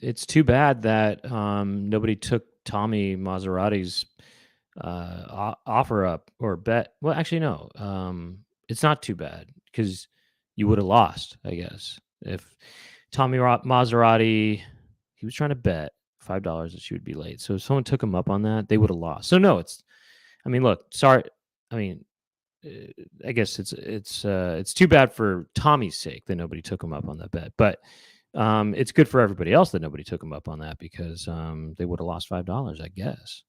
it's too bad that nobody took Tommy Maserati's offer up or bet. Well, actually, no. It's not too bad because you would have lost, I guess, if Maserati, he was trying to bet $5 that she would be late. So if someone took him up on that, they would have lost. So no, I mean, look, sorry. I mean, I guess it's too bad for Tommy's sake that nobody took him up on that bet, but it's good for everybody else that nobody took him up on that because they would have lost $5, I guess.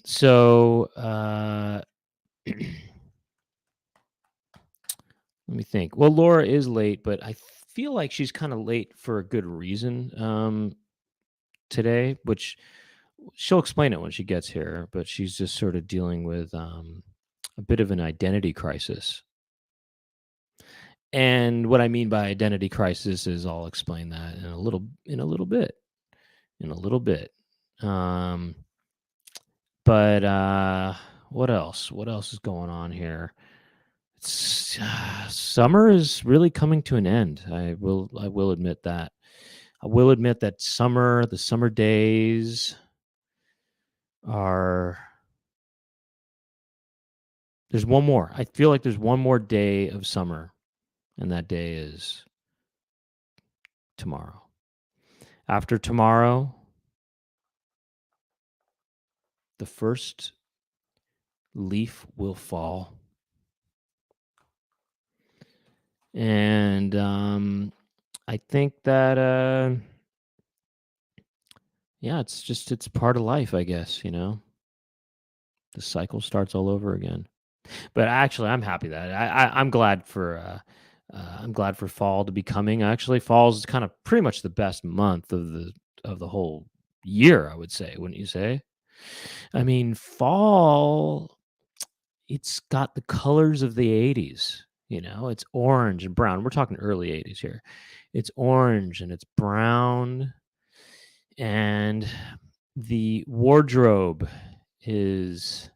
So let me think. Well, Laura is late, but I feel like she's kind of late for a good reason today, which she'll explain it when she gets here, but she's just sort of dealing with a bit of an identity crisis. And what I mean by identity crisis is I'll explain that in a little bit. Um, but what else? What else is going on here? Summer is really coming to an end. I will admit that. I will admit that the summer days are. There's one more. I feel like there's one more day of summer, and that day is tomorrow. After tomorrow, the first leaf will fall. And I think that yeah, it's part of life, I guess, the cycle starts all over again. But actually, I'm happy that I'm glad for fall to be coming. Actually, fall is kind of pretty much the best month of the whole year, I would say, wouldn't you say? I mean, fall, it's got the colors of the 80s. It's orange and brown. We're talking early 80s here. It's orange and it's brown, and the wardrobe is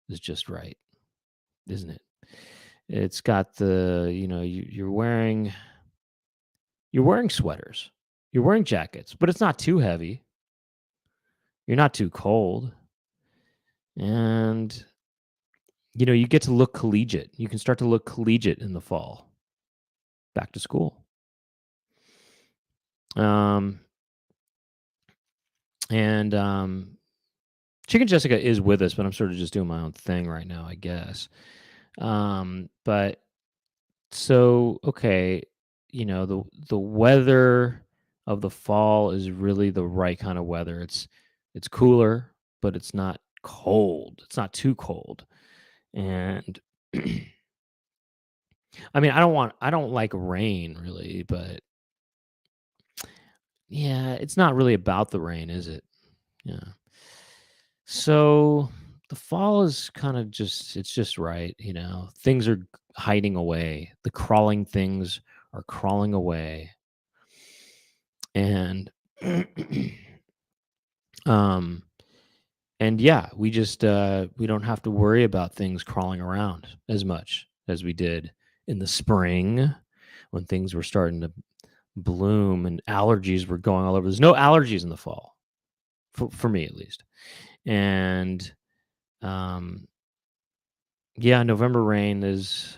just right, isn't it? It's got you're wearing sweaters, you're wearing jackets, but it's not too heavy. You're not too cold, and you get to look collegiate. You can start to look collegiate in the fall. Back to school. And Chicken Jessica is with us, but I'm sort of just doing my own thing right now, I guess. But so okay, the weather of the fall is really the right kind of weather. It's cooler, but it's not cold. It's not too cold. And I mean, I don't like rain really, but yeah, it's not really about the rain, is it? Yeah. So the fall is kind of it's just right, Things are hiding away. The crawling things are crawling away. And and yeah, we just we don't have to worry about things crawling around as much as we did in the spring when things were starting to bloom and allergies were going all over. There's no allergies in the fall, for me at least. And yeah, November rain is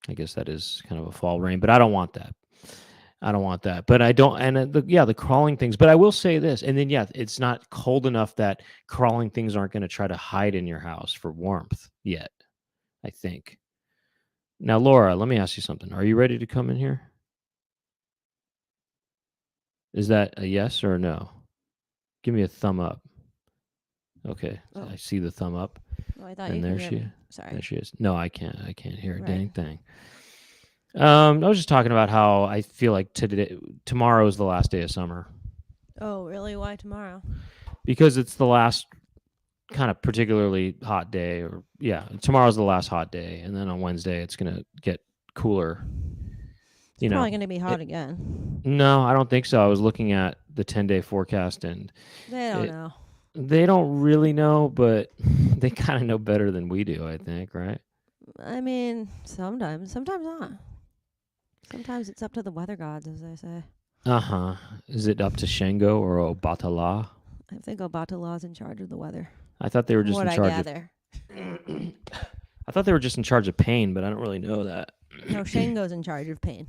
I guess that is kind of a fall rain, but I don't want that. But I don't, and the crawling things. But I will say this, and then yeah, it's not cold enough that crawling things aren't going to try to hide in your house for warmth yet, I think. Now, Laura, let me ask you something. Are you ready to come in here? Is that a yes or a no? Give me a thumb up. Okay, I see the thumb up. Oh, I thought and you there could hear she me. Sorry. There she is. No, I can't hear a Right. dang thing. I was just talking about how I feel like tomorrow is the last day of summer. Oh, really? Why tomorrow? Because it's the last kind of particularly hot day, or yeah, tomorrow's the last hot day, and then on Wednesday it's gonna get cooler. It's probably going to be hot again. No, I don't think so. I was looking at the 10-day forecast, and They don't know. They don't really know, but they kind of know better than we do, I think, right? I mean, sometimes not. Sometimes it's up to the weather gods, as they say. Is it up to Shango or Obatala? I think Obatala's in charge of the weather. I thought they were just in charge of... I thought they were just in charge of pain, but I don't really know that. No, Shango's in charge of pain.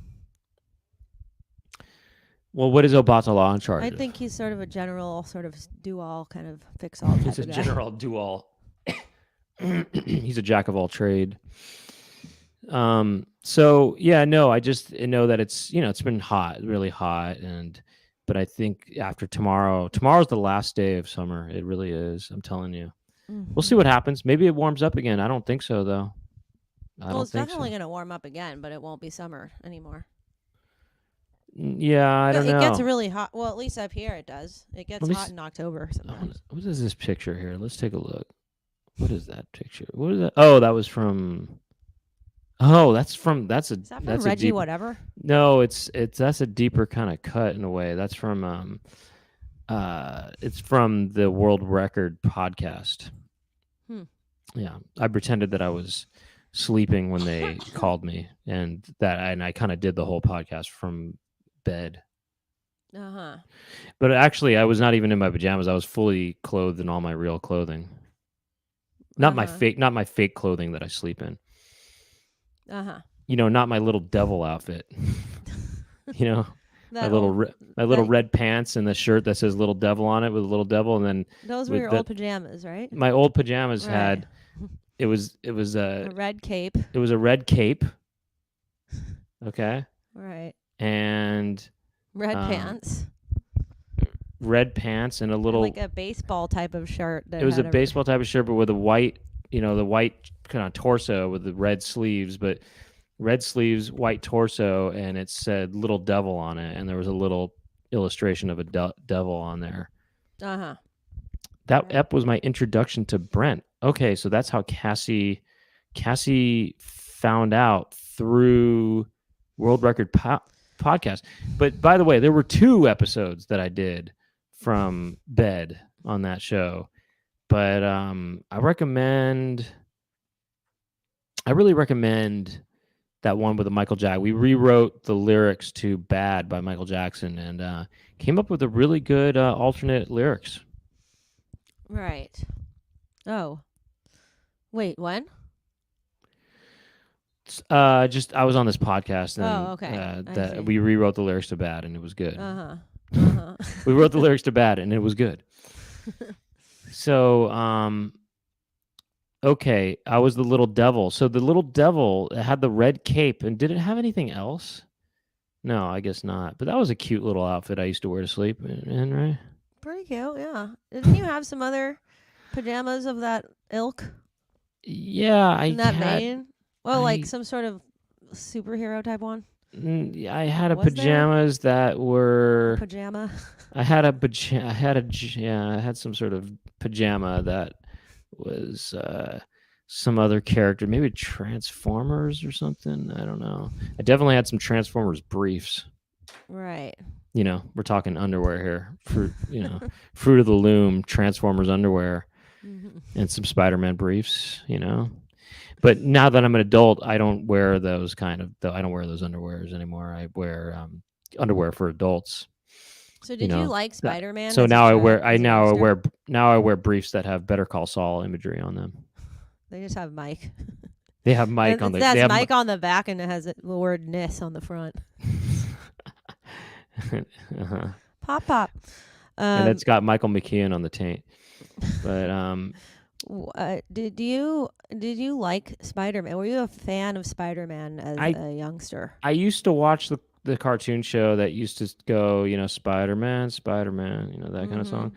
Well, what is Obatala in charge of? I think he's sort of a general, sort of do-all, kind of fix-all type He's a of guy. general do-all. He's a jack of all trade. So yeah, no, I just know that it's been hot, really hot, but I think after tomorrow's the last day of summer. It really is. I'm telling you. Mm-hmm. We'll see what happens. Maybe it warms up again. I don't think so, though. It's definitely going to warm up again, but it won't be summer anymore. Yeah, I don't know. It gets really hot. Well, at least up here it does. It gets hot in October sometimes. What is this picture here? Let's take a look. What is that picture? What is that? Oh, that was from... Oh, that's from Reggie whatever? No, that's a deeper kind of cut in a way. That's from it's from the World Record podcast. Yeah, I pretended that I was sleeping when they called me, and I kind of did the whole podcast from bed. But actually, I was not even in my pajamas. I was fully clothed in all my real clothing. Not my fake clothing that I sleep in. Not my little devil outfit. My little red pants and the shirt that says "Little Devil" on it with a little devil, and then those were your old pajamas, right? My old pajamas had it was a red cape. It was a red cape. Okay. Right. And red pants. Red pants and a little like a baseball type of shirt. It was a baseball type of shirt, but with a white, the white kind of torso with the red sleeves, but red sleeves, white torso, and it said "Little Devil" on it, and there was a little illustration of a devil on there. That ep was my introduction to Brent. Okay, so that's how Cassie found out through World Record podcast. But by the way, there were 2 episodes that I did from bed on that show. But I really recommend that one with the Michael Jackson. We rewrote the lyrics to "Bad" by Michael Jackson and came up with a really good alternate lyrics. Right. Oh. Wait, when? I was on this podcast and okay. we rewrote the lyrics to "Bad" and it was good. We wrote the lyrics to "Bad" and it was good. So, okay, I was the little devil. So the little devil had the red cape, and did it have anything else? No, I guess not. But that was a cute little outfit I used to wear to sleep in, right? Pretty cute, yeah. Didn't you have some other pajamas of that ilk? Yeah, I in that vein? Well, like some sort of superhero type one? I had pajamas that were pajama. I had some sort of pajama that was some other character, maybe Transformers or something. I don't know. I definitely had some Transformers briefs. Right. We're talking underwear here. Fruit of the Loom, Transformers underwear, and some Spider-Man briefs. But now that I'm an adult, I don't wear those I don't wear those underwears anymore. I wear underwear for adults. So did you like Spider-Man? So now I wear briefs that have Better Call Saul imagery on them. They just have Mike. They have Mike on the. That's Mike on the back, and it has the word "Nis" on the front. Pop. And it's got Michael McKean on the taint. But did you like Spider-Man? Were you a fan of Spider-Man as a youngster? I used to watch the cartoon show that used to go, Spider-Man, that kind of song.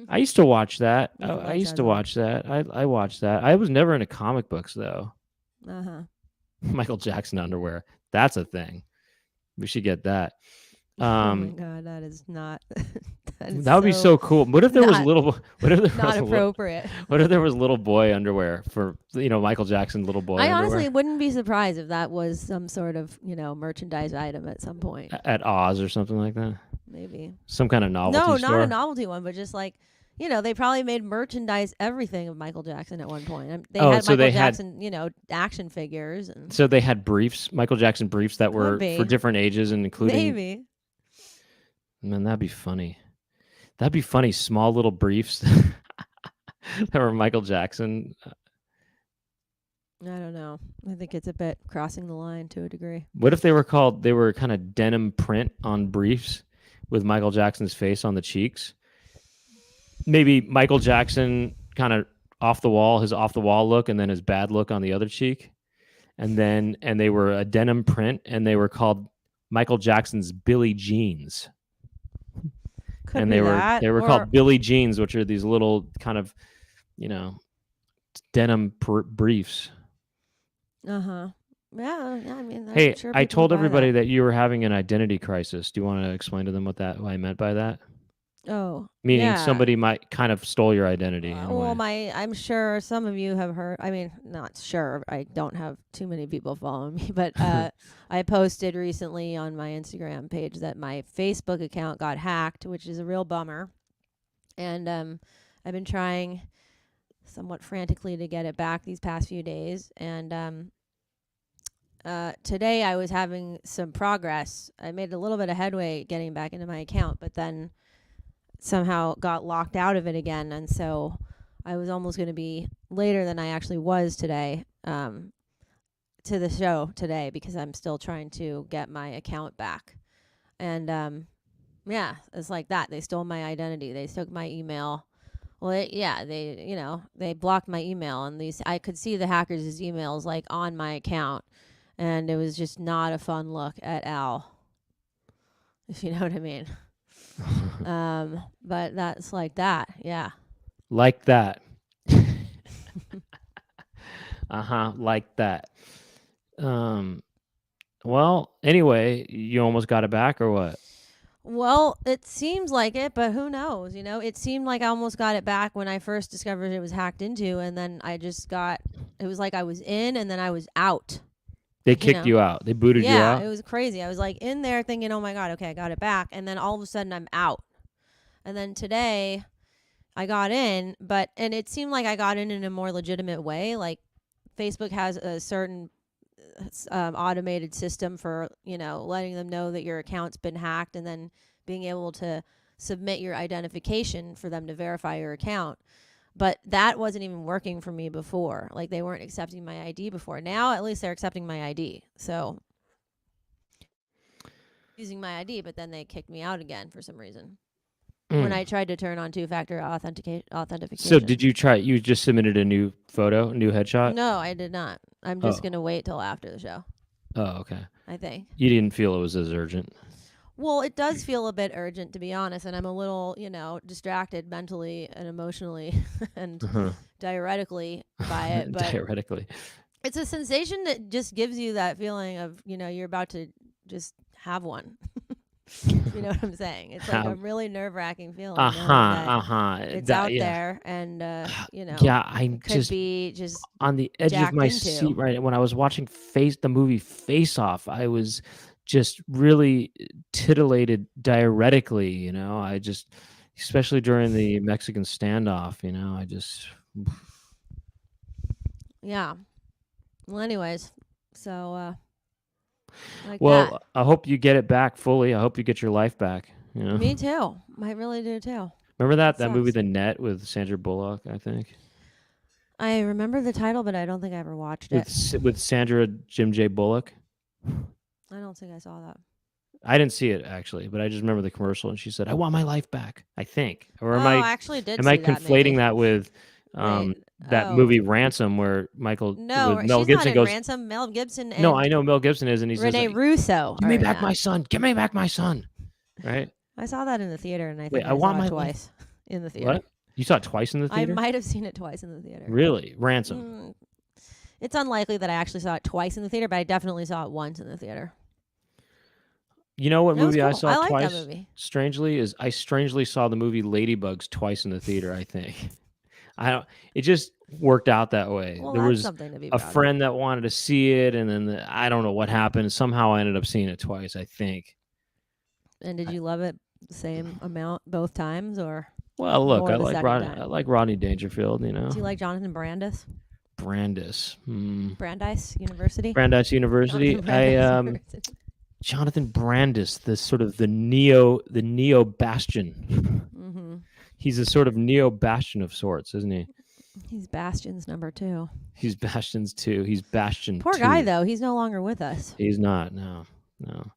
I used to watch that. I used to watch that. I watched that. I was never into comic books though. Michael Jackson underwear. That's a thing. We should get that. Oh my God, that is not. That would be so cool. What if there was little? What if there not appropriate? What if there was little boy underwear for Michael Jackson little boy? I honestly wouldn't be surprised if that was some sort of merchandise item at some point at Oz or something like that. Maybe some kind of novelty store. No, not a novelty one, but just like they probably made merchandise everything of Michael Jackson at one point. They Oh, had Michael Jackson, action figures and so they had briefs, Michael Jackson briefs that could were for be. different ages and including. Maybe. Man, that'd be funny. That'd be funny. Small little briefs that were Michael Jackson. I don't know. I think it's a bit crossing the line to a degree. What if they were kind of denim print on briefs with Michael Jackson's face on the cheeks? Maybe Michael Jackson kind of his off the wall look, and then his bad look on the other cheek. And they were a denim print, and they were called Michael Jackson's Billie Jeans. Could and be they that, were called Billie Jeans, which are these little kind of, denim briefs. Yeah, I mean, Hey, sure I people told buy everybody that. that you were having an identity crisis. Do you want to explain to them what I meant by that? Oh, Meaning yeah. somebody might kind of stole your identity in a way. I'm sure some of you have heard. I mean, not sure. I don't have too many people following me, but I posted recently on my Instagram page that my Facebook account got hacked, which is a real bummer. And I've been trying somewhat frantically to get it back these past few days. And today I was having some progress. I made a little bit of headway getting back into my account, but then somehow got locked out of it again, and so I was almost going to be later than I actually was today to the show today because I'm still trying to get my account back. And yeah, it's like that. They stole my identity. They took my email. Well, they blocked my email, and I could see the hackers' emails like on my account, and it was just not a fun look at all, if you know what I mean. But that's like that, yeah. Like that. Like that. Well, anyway, you almost got it back or what? Well, it seems like it, but who knows? It seemed like I almost got it back when I first discovered it was hacked into, and then it was like I was in and then I was out. They kicked you out. They booted you out. Yeah, it was crazy. I was like in there thinking, oh my God, okay, I got it back. And then all of a sudden I'm out. And then today I got in, and it seemed like I got in a more legitimate way. Like Facebook has a certain automated system for, letting them know that your account's been hacked and then being able to submit your identification for them to verify your account. But that wasn't even working for me before. Like they weren't accepting my ID before. Now at least they're accepting my ID. So using my ID, but then they kicked me out again for some reason. When I tried to turn on two-factor authentication. So did you try? You just submitted a new photo, a new headshot? No, I did not. I'm just going to wait till after the show. Oh, okay. I think. You didn't feel it was as urgent? Well, it does feel a bit urgent, to be honest, and I'm a little, distracted mentally and emotionally and diuretically by it. But diuretically. It's a sensation that just gives you that feeling of, you're about to just have one. You know what I'm saying? It's like a really nerve-wracking feeling. It's out there, and yeah, I'm could be just on the edge of my seat right when I was watching the movie Face Off. I was just really titillated diuretically. I just, especially during the Mexican standoff. I just. Yeah. Well, anyways, so. Well, I hope you get it back fully. I hope you get your life back. Me too. I really do too. Remember that movie, The Net, with Sandra Bullock? I think. I remember the title, but I don't think I ever watched it. With Sandra Jim J. Bullock. I don't think I saw that. I didn't see it actually, but I just remember the commercial, and she said, "I want my life back." I think, or am I I actually did? Am I conflating that with that movie Ransom, where Mel Gibson goes Ransom. Mel Gibson. And no, I know Mel Gibson is, and he says, Rene Russo. Give me back my son. Give me back my son. Right. I saw that in the theater, and I think I saw it twice in the theater. What? You saw it twice in the theater? I might have seen it twice in the theater. Really? Ransom. It's unlikely that I actually saw it twice in the theater, but I definitely saw it once in the theater. You know what movie I saw twice? That movie. Strangely, is I strangely saw the movie Ladybugs twice in the theater. I think. It just worked out that way. Well, there was something to be a friend that wanted to see it, and then I don't know what happened. Somehow I ended up seeing it twice, I think. And did you love it the same amount both times, or? Well, look, more I the like second I time. like Rodney Dangerfield. You Do know, you like Jonathan Brandis? Brandeis, Brandeis University? Brandeis University. Jonathan Brandis University. Jonathan Brandis, the sort of the neo bastion. Mm-hmm. He's a sort of neo bastion of sorts, isn't he? He's Bastion's number 2. He's Bastion's too. He's Bastion Poor guy, too. though. He's no longer with us. He's not. No, no.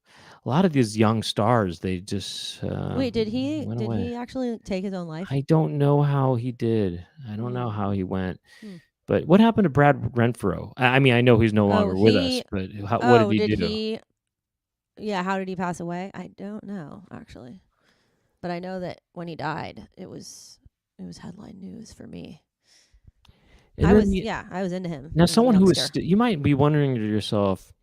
A lot of these young stars, they just Wait, did he went did away. he actually take his own life? I don't know how he did. I don't know Hmm. how he went. Hmm. But what happened to Brad Renfro? I mean, I know he's no Oh, longer with us, but what did he did do? he? Yeah, how did he pass away? I don't know, actually. But I know that when he died, it was headline news for me. And I then was I was into him now as a someone who is youngster. you might be wondering to yourself,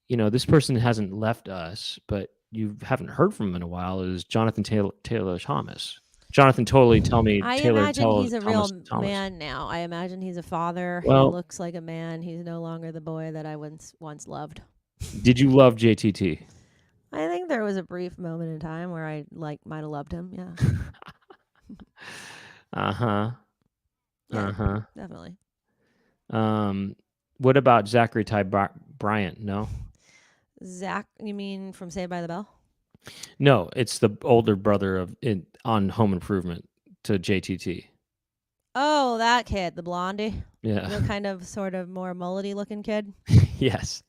this person hasn't left us, but you haven't heard from him in a while. Is Jonathan Taylor Thomas? Jonathan totally tell me I Taylor imagine he's a real Thomas. man now. I imagine he's a father. He Well, looks like a man. He's no longer the boy that I once loved. did you love JTT? I think there was a brief moment in time where I might have loved him. Yeah. Uh-huh. Yeah, Uh-huh. definitely. What about Zachary Ty Bryant? No? Zach, you mean from Saved by the Bell? No, it's the older brother on Home Improvement to JTT. Oh, that kid, the blondie. Yeah. The kind of sort of more mullety looking kid. Yes.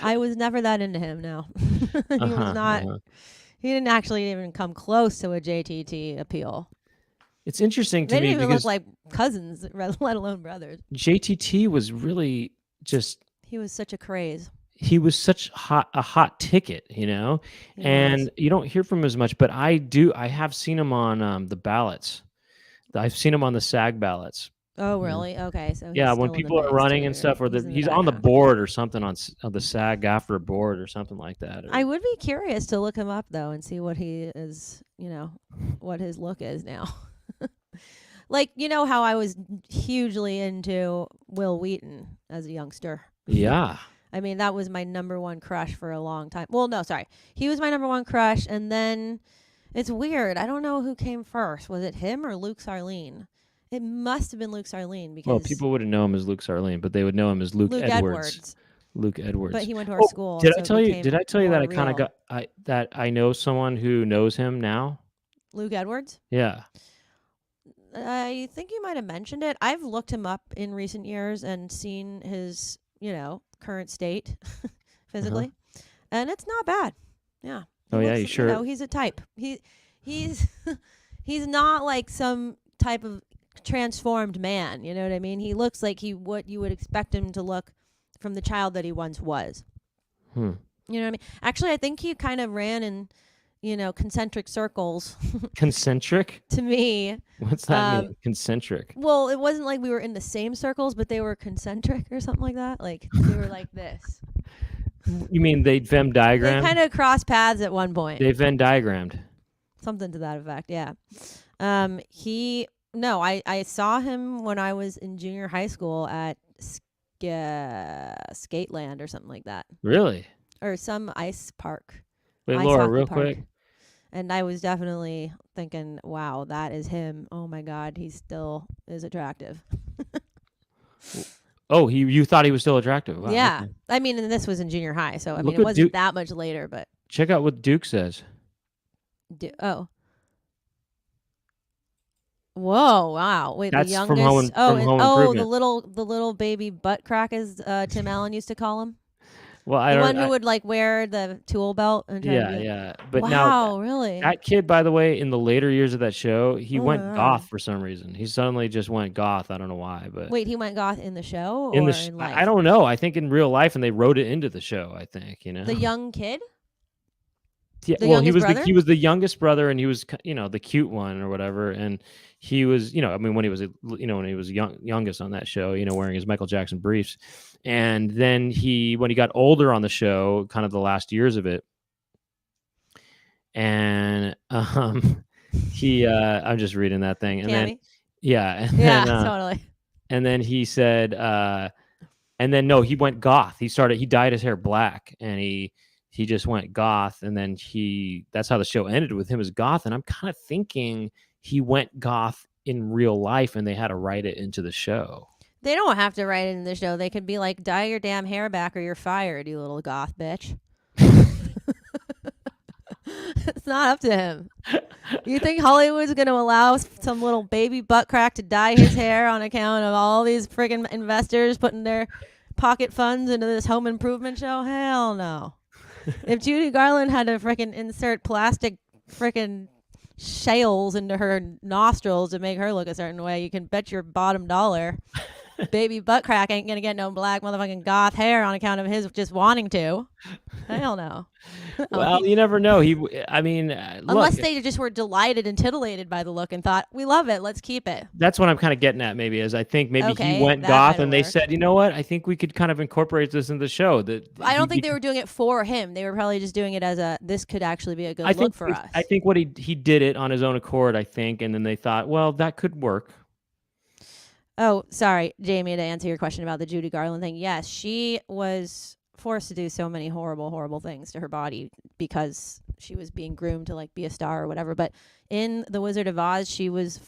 I was never that into him, no. He was not. He didn't actually even come close to a JTT appeal. It's interesting to They me didn't even because look like cousins, let alone brothers. JTT was really just He was such a craze. he was such a hot ticket, He and was. you don't hear from him as much. But I have seen him on the ballots. I've seen him on the SAG ballots. Oh, really? Okay, so he's Yeah, still when in the people are mix running too, and stuff, or in he's on the background. board or something on the SAG after board or something like that. I would be curious to look him up though and see what he is, what his look is now. Like, how I was hugely into Will Wheaton as a youngster. Yeah. I mean, that was my number one crush for a long time. Well, no, sorry. He was my number one crush, and then it's weird. I don't know who came first. Was it him or Luke Sarlene? It must have been Luke Sarlene because Well, people wouldn't know him as Luke Sarlene, but they would know him as Luke Edwards. Luke Edwards. But he went to our school. Did so I tell you? Did I tell you that I kind of real. that I know someone who knows him now? Luke Edwards? Yeah. I think you might have mentioned it. I've looked him up in recent years and seen his, current state physically, and it's not bad. Yeah. Oh yeah, you sure? He's a type. He's he's not like some type of transformed man. You know what I mean? He looks like what you would expect him to look from the child that he once was. You know what I mean? Actually, I think he kind of ran in, concentric circles. Concentric? To me. What's that mean? Concentric. Well, it wasn't like we were in the same circles, but they were concentric or something like that. Like they were like this. You mean they Venn diagrammed? They kind of crossed paths at one point. They Venn diagrammed. Something to that effect, yeah. I saw him when I was in junior high school at Skateland or something like that. Really? Or some ice park. Wait, ice Laura, real park. quick. And I was definitely thinking, wow, that is him. Oh my God, he still is attractive. Oh, you thought he was still attractive? Wow, yeah. okay. I mean, and this was in junior high, so Look it wasn't that much later, but check out what Duke says. Oh. Whoa! Wow! Wait, that's the youngest. From Home Improvement. the little baby butt crack, as Tim Allen used to call him. Well, the one who would wear the tool belt and try to yeah. But wow, now, really? That kid, by the way, in the later years of that show, he went goth for some reason. He suddenly just went goth. I don't know why, but wait, he went goth in the show in or the in life? I don't know. I think in real life, and they wrote it into the show. I think the young kid. Yeah, the well, he was brother? he was the youngest brother, and he was the cute one or whatever, and he was I mean when he was when he was youngest on that show, wearing his Michael Jackson briefs, and then when he got older on the show, kind of the last years of it, and he I'm just reading that thing, and Cammy? then totally, and then he said, and then no, he went goth. He dyed his hair black, and he just went goth, and then that's how the show ended with him as goth. And I'm kind of thinking he went goth in real life, and they had to write it into the show. They don't have to write it in the show. They could be like, dye your damn hair back or you're fired, you little goth bitch. It's not up to him. You think Hollywood's going to allow some little baby butt crack to dye his hair on account of all these friggin' investors putting their pocket funds into this home improvement show? Hell no. If Judy Garland had to frickin' insert plastic frickin' shales into her nostrils to make her look a certain way, you can bet your bottom dollar baby butt crack ain't gonna get no black motherfucking goth hair on account of his just wanting to. Hell no. Well, you never know. Unless they just were delighted and titillated by the look and thought, we love it, let's keep it. That's what I'm kind of getting at. Maybe is I think maybe Okay, he went that goth might and they work. said, you know what? I think we could kind of incorporate this in the show. That I don't think they were doing it for him. They were probably just doing it as this could actually be a good look for us. I think what he did it on his own accord. I think, and then they thought, well, that could work. Oh, sorry, Jamie, to answer your question about the Judy Garland thing. Yes, she was forced to do so many horrible, horrible things to her body because she was being groomed to like be a star or whatever. But in The Wizard of Oz, she was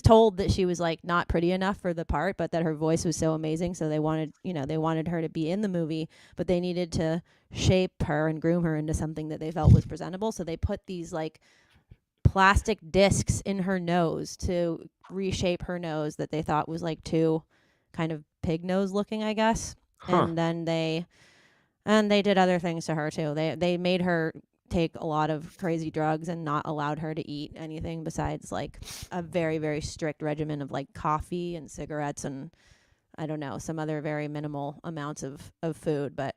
told that she was like not pretty enough for the part, but that her voice was so amazing. So they wanted her to be in the movie, but they needed to shape her and groom her into something that they felt was presentable. So they put these like plastic discs in her nose to reshape her nose that they thought was like too kind of pig nose looking, I guess. Huh. And then they did other things to her too. They made her take a lot of crazy drugs and not allowed her to eat anything besides like a very, very strict regimen of like coffee and cigarettes and I don't know, some other very minimal amounts of food. But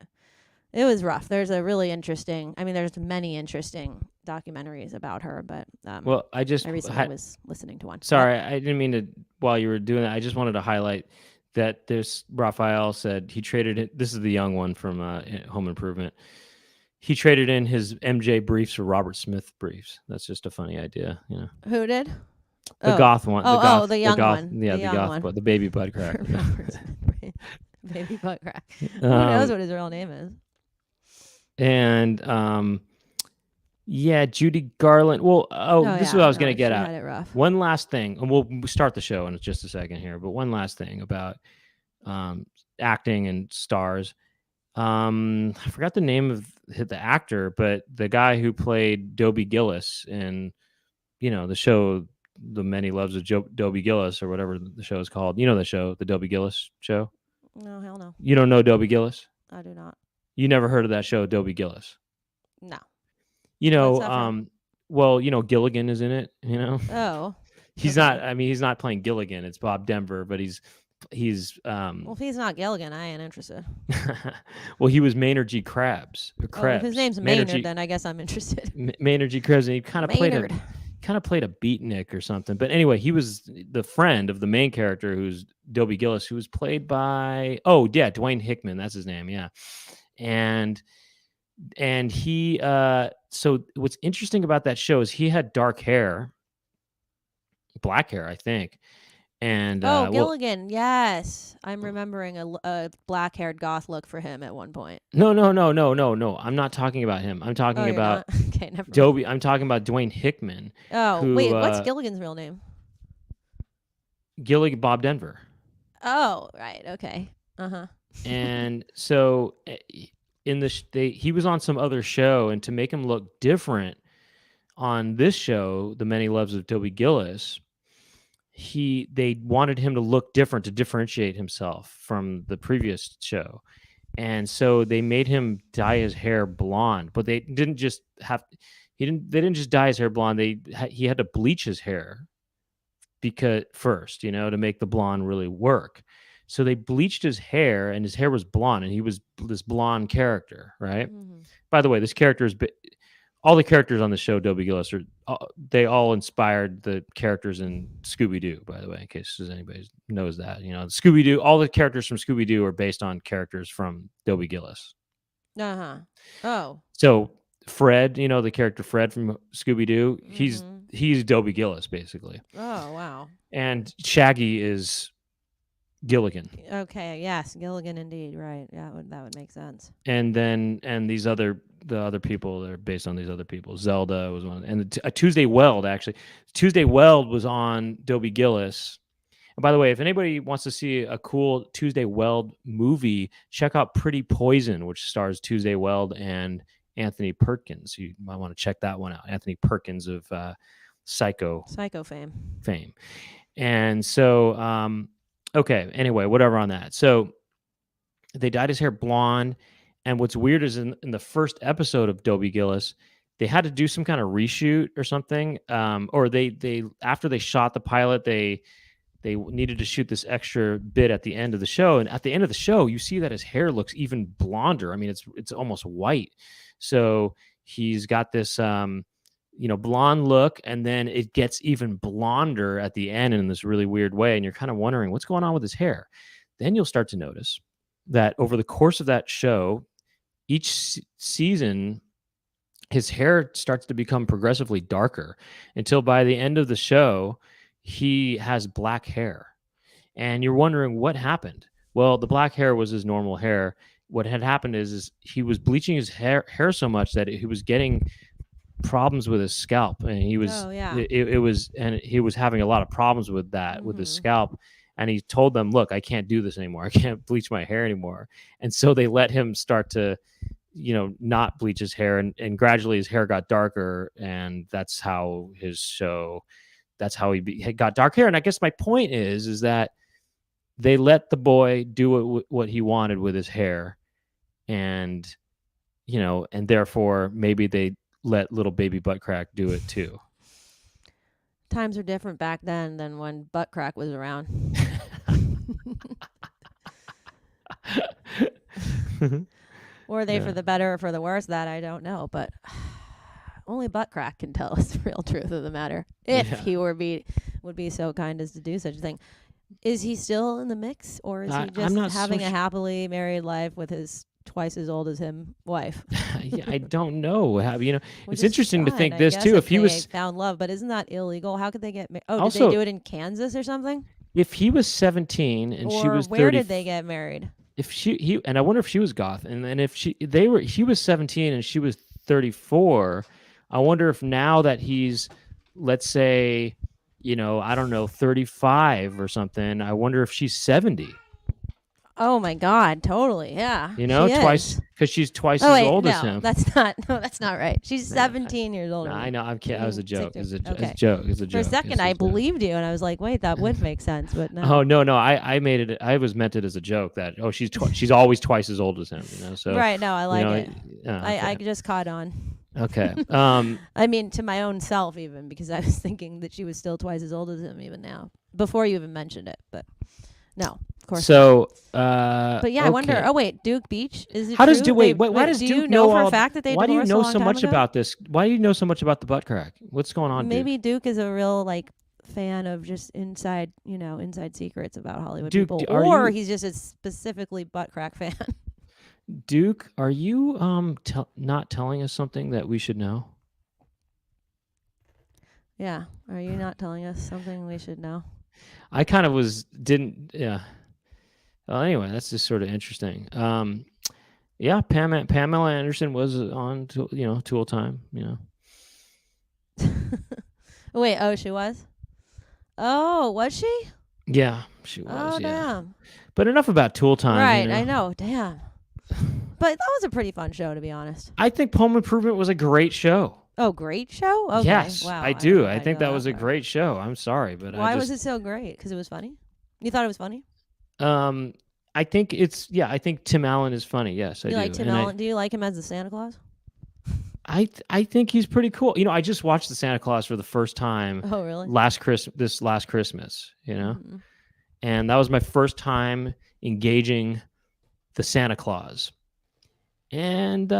it was rough. There's there's many interesting documentaries about her, but Well, I recently was listening to one. Sorry, I didn't mean to. While you were doing that, I just wanted to highlight that this Raphael said he traded it. This is the young one from Home Improvement. He traded in his MJ briefs for Robert Smith briefs. That's just a funny idea, you know. Who did? The goth one. The young one. Yeah, the the young goth one. one, the baby butt crack. Baby butt crack. Who knows what his real name is? And yeah, Judy Garland. Well, this is what I was going to get at. Had it rough. One last thing, and we'll start the show in just a second here. But one last thing about acting and stars. I forgot the name of the actor, but the guy who played Dobie Gillis in, the show, The Many Loves of Dobie Gillis, or whatever the show is called. You know the show, the Dobie Gillis show? No, hell no. You don't know Dobie Gillis? I do not. You never heard of that show, Dobie Gillis? No. Well, Gilligan is in it, Oh. He's not, he's not playing Gilligan. It's Bob Denver, but he's well, if he's not Gilligan, I ain't interested. Well, he was Maynard G. Krebs. If his name's Maynard, then I guess I'm interested. Maynard G. Krebs, and he kind of played a beatnik or something. But anyway, he was the friend of the main character, who's Dobie Gillis, who was played by Dwayne Hickman. That's his name, yeah. And he so what's interesting about that show is he had dark hair, black hair, I think. And Gilligan, yes, I'm remembering a black-haired goth look for him at one point. No. I'm not talking about him. I'm talking about okay, never Dobie. I'm talking about Dwayne Hickman. Oh, wait, what's Gilligan's real name? Gilligan Bob Denver. Oh, right, okay, And so in he was on some other show, and to make him look different on this show, The Many Loves of Dobie Gillis, they wanted him to look different to differentiate himself from the previous show. And so they made him dye his hair blonde, but they didn't just dye his hair blonde. He had to bleach his hair first, to make the blonde really work. So they bleached his hair, and his hair was blonde, and he was this blonde character, right? Mm-hmm. By the way, this character is all the characters on the show, Dobie Gillis, they all inspired the characters in Scooby-Doo, by the way, in case anybody knows that. Scooby-Doo, all the characters from Scooby-Doo are based on characters from Dobie Gillis. Uh-huh. Oh. So Fred, the character Fred from Scooby-Doo, he's Dobie Gillis, basically. Oh, wow. And Shaggy is Gilligan. Okay, yes, Gilligan indeed, right. Yeah, that would make sense. And these other the other people that are based on these other people. Zelda was one, and a Tuesday Weld actually. Tuesday Weld was on Dobie Gillis. And by the way, if anybody wants to see a cool Tuesday Weld movie, check out Pretty Poison, which stars Tuesday Weld and Anthony Perkins. You might want to check that one out. Anthony Perkins of Psycho fame. And so, okay, anyway, whatever on that. So they dyed his hair blonde. And what's weird is in the first episode of Dobie Gillis, they had to do some kind of reshoot or something. Or they after they shot the pilot, they needed to shoot this extra bit at the end of the show. And at the end of the show, you see that his hair looks even blonder. I mean, it's almost white. So he's got this blonde look, and then it gets even blonder at the end in this really weird way. And you're kind of wondering what's going on with his hair. Then you'll start to notice that over the course of that show, each season, his hair starts to become progressively darker until by the end of the show, he has black hair. And you're wondering what happened. Well, the black hair was his normal hair. What had happened is he was bleaching his hair so much that he was getting problems with his scalp, and he was he was having a lot of problems with that with his scalp. And he told them, look, I can't do this anymore. I can't bleach my hair anymore. And so they let him start to, not bleach his hair. And gradually his hair got darker. And that's how he got dark hair. And I guess my point is that they let the boy do what he wanted with his hair. And, and therefore maybe they let little baby butt crack do it too. Times are different back then than when butt crack was around. Were they for the better or for the worse? That I don't know, but only butt crack can tell us the real truth of the matter. If he would be so kind as to do such a thing. Is he still in the mix, or is he just having a happily married life with his twice as old as him wife? I don't know. It's interesting to think this too. If he was found love, but isn't that illegal? How could they get married? Oh, did they do it in Kansas or something? If he was 17 and she was 30, where did they get married? If he and I wonder if she was goth, and then if he was 17 and she was 34, I wonder if now that he's, let's say, I don't know, 35 or something, I wonder if she's 70. Oh my God, totally, yeah. Twice, because she's twice as old as him. That's not right. She's 17 years old. I know, I'm kidding. That was a joke. It's a joke. For a second, I believed you, and I was like, wait, that would make sense, but no. Oh no, I made it. I was meant it as a joke that she's always twice as old as him. So right. No, I like it. Okay. I just caught on. Okay. I mean, to my own self, even, because I was thinking that she was still twice as old as him even now, before you even mentioned it. But no, of course. So, but yeah, I wonder. Oh wait, Duke Beach is it? How true? does Duke? Why does Duke know for a fact that they? Why do you know so much ago? about this? Why do you know so much about the butt crack? What's going on? Maybe Duke is a real fan of just inside secrets about Hollywood people, or he's just a specifically butt crack fan. Duke, are you not telling us something that we should know? Yeah, are you not telling us something we should know? I kind of yeah. Well, anyway, that's just sort of interesting. Yeah, Pamela Anderson was on, Tool Time, Wait, she was? Oh, was she? Yeah, she was. Oh, yeah. damn. But enough about Tool Time. Right, I know. Damn. But that was a pretty fun show, to be honest. I think Home Improvement was a great show. Oh, great show? Okay. Yes, wow. I do. I think that was a great show. I'm sorry, but why was it so great? Because it was funny? You thought it was funny? I think I think Tim Allen is funny. Yes, I do. You like Tim Allen? Do you like him as the Santa Claus? I think he's pretty cool. I just watched the Santa Claus for the first time. Oh, really? This last Christmas, Mm-hmm. And that was my first time engaging the Santa Claus. And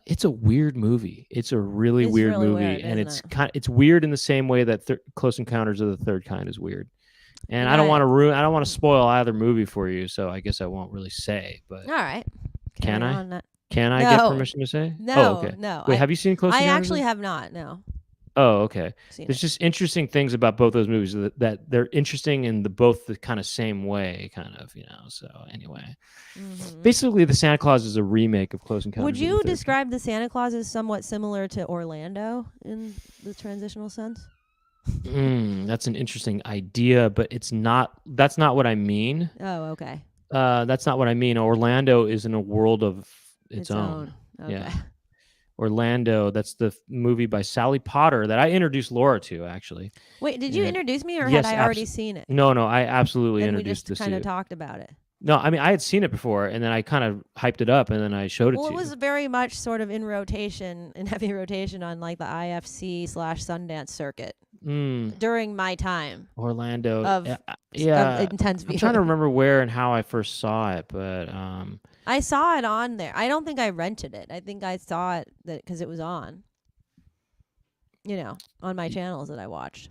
it's a weird movie. It's a really weird movie, and it's weird in the same way that Close Encounters of the Third Kind is weird. And I don't want to spoil either movie for you, so I guess I won't really say. But all right, can I? Can I get permission to say? No. Oh, okay. No. Wait, have you seen Close Encounters? I actually have not. No. Oh, okay. Seen There's it. just interesting things about both those movies that they're interesting in both the kind of same way, kind of, So anyway, Hmm. basically, the Santa Claus is a remake of Close Would Encounters of the you Third Kind. describe the Santa Claus as somewhat similar to Orlando in the transitional sense? That's an interesting idea, but it's not. That's not what I mean. Oh, okay. That's not what I mean. Orlando is in a world of its Its own. own. Okay. Yeah. Orlando, that's the movie by Sally Potter that I introduced Laura to, actually. Wait, did you And introduce me or had yes, I already seen it? no, I absolutely And we introduced just this to kind of you. talked about it. No, I mean, I had seen it before, and then I kind of hyped it up, and then I showed it Well, to it you. was very much sort of in rotation, in heavy rotation on like the IFC / Sundance circuit during my time Orlando. of Yeah, intense I'm viewing. trying to remember where and how I first saw it, but I saw it on there. I don't think I rented it. I think I saw it because it was on. On my channels that I watched.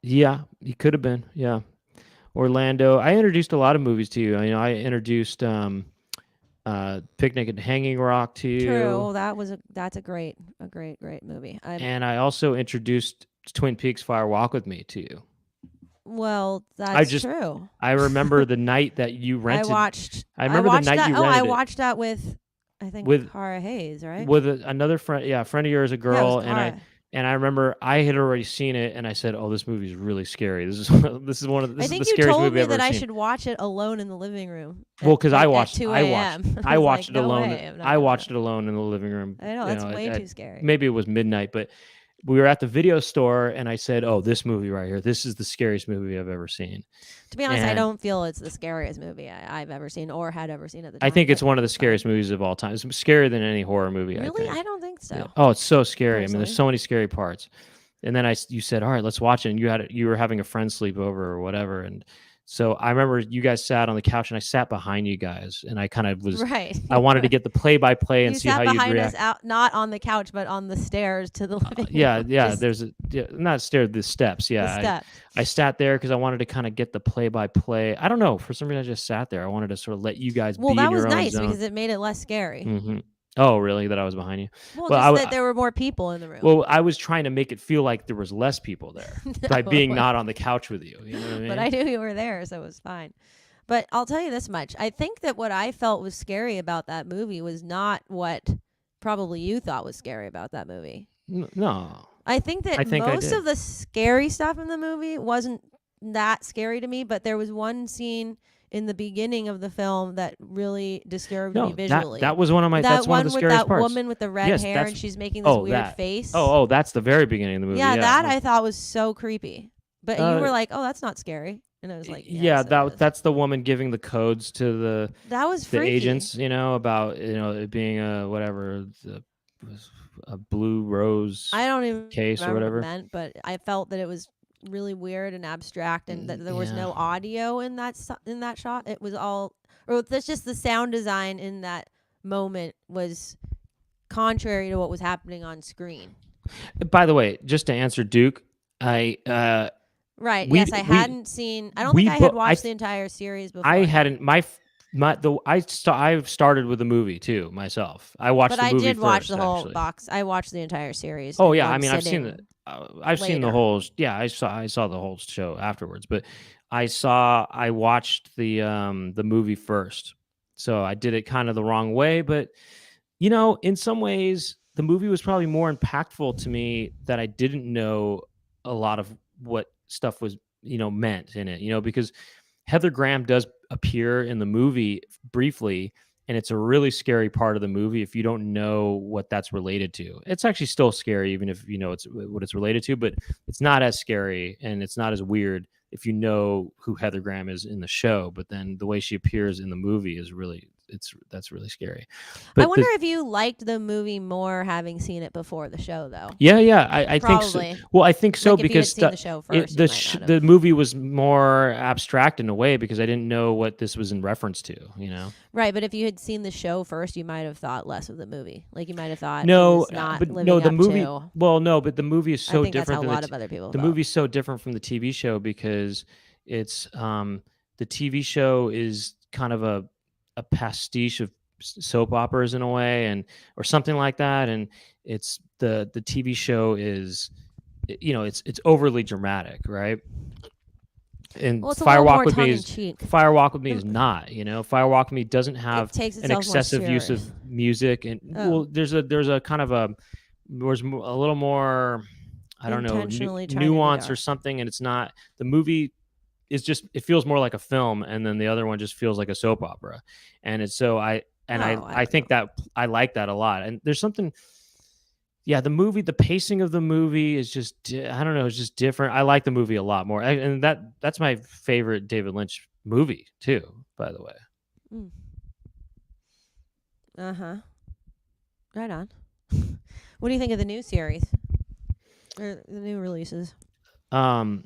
yeah, it could have been. Yeah, Orlando. I introduced a lot of movies to you. I introduced Picnic at Hanging Rock to you. True. That's a great movie. And I also introduced Twin Peaks Fire Walk with Me to you. Well, that's true. I remember the night that you rented. I remember the night you rented I watched that with, I think, with Cara Hayes, right? With another friend, a friend of yours, a girl, yeah, and I remember I had already seen it, and I said, "Oh, this movie is really scary. This is this is one of the, this is the scariest movie I've ever seen." I think you told me that I should watch it alone in the living room. Well, because I watched it alone. I watched it alone in the living room. I know that's way too scary. Maybe it was midnight, but we were at the video store, and I said, "Oh, this movie right here. This is the scariest movie I've ever seen." To be honest, I don't feel it's the scariest movie I've ever seen or had ever seen at the time. I think it's one of the scariest movies of all time. It's scarier than any horror movie. Really? I don't think so. Yeah. Oh, it's so scary. Personally. I mean, there's so many scary parts. And then you said, "All right, let's watch it." And you were having a friend sleepover or whatever, and so I remember you guys sat on the couch, and I sat behind you guys, and I kind of was right. I wanted to get the play-by-play and see how you'd react. You sat behind us, out not on the couch, but on the stairs to the living room. Yeah. There's not stairs, the steps. Yeah, the steps. I sat there because I wanted to kind of get the play-by-play. I don't know, for some reason I just sat there. I wanted to sort of let you guys be in your own zone. Well, that was nice because it made it less scary. Mm-hmm. Oh, really? That I was behind you? Well, just that there were more people in the room. Well, I was trying to make it feel like there was less people there by being not on the couch with you. You know what I mean? But I knew you were there, so it was fine. But I'll tell you this much. I think that what I felt was scary about that movie was not what probably you thought was scary about that movie. No. I think that most of the scary stuff in the movie wasn't that scary to me, but there was one scene in the beginning of the film that really disturbed me visually. That was one of my. That's one of the scariest parts. That woman with the red hair and she's making this weird face. Oh, that's the very beginning of the movie. Yeah, that I thought was so creepy. But you were like, "Oh, that's not scary," and I was like, "Yeah, that's the woman giving the codes to the agents, about it being a blue rose. I don't even case or whatever what it meant, but I felt that it was really weird and abstract, and that there was no audio in that shot. It was all, or that's just the sound design in that moment was contrary to what was happening on screen. By the way, just to answer Duke, right. Yes, I hadn't seen. I don't think I had watched the entire series before. I hadn't. I've started with the movie too myself. I watched the movie first. But I did watch the whole box. I watched the entire series. Oh yeah, I mean I've seen the whole. Yeah, I saw the whole show afterwards. But I watched the movie first, so I did it kind of the wrong way. But in some ways, the movie was probably more impactful to me that I didn't know a lot of what stuff was meant in it. Because Heather Graham does appear in the movie briefly, and it's a really scary part of the movie if you don't know what that's related to. It's actually still scary even if you know it's what it's related to, but it's not as scary and it's not as weird if you know who Heather Graham is in the show. But then the way she appears in the movie is that's really scary. But I wonder if you liked the movie more having seen it before the show, though. Yeah, I think so. Well, I think so because the show first, the movie was more abstract in a way because I didn't know what this was in reference to. Right, but if you had seen the show first, you might have thought less of the movie. Like you might have thought, but the movie. Well, no, but the movie is so different. That's how a lot of other people. The movie's so different from the TV show because it's the TV show is kind of a pastiche of soap operas in a way, or something like that, and it's the TV show is it's overly dramatic, right? And Well, it's a little more tongue in is cheek. Firewalk with Me is not. Firewalk with Me doesn't It have takes an itself more excessive use of serious. music, and Oh, there's a kind of there's a little more, I don't know, intentionally trying to be nuance or dark. something, and it's not the movie is just, it feels more like a film, and then the other one just feels like a soap opera, and it's so I I don't think know. that I like that a lot, and there's something. Yeah, the pacing of the movie is just I don't know, it's just different. I like the movie a lot more, and that's my favorite David Lynch movie too, by the way. Mm. Uh huh. Right on. What do you think of the new series or the new releases? Um,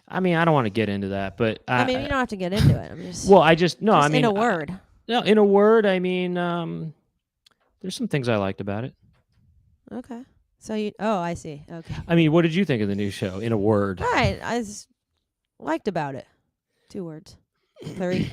I mean, I don't want to get into that, but I mean, you don't have to get into it. I'm well, I just no, I just in mean, a word. no, in a word, I mean, there's some things I liked about it. Okay. So you. Oh, I see. Okay. I mean, what did you think of the new show? In a word. All right. Liked about it. 2 words. 3.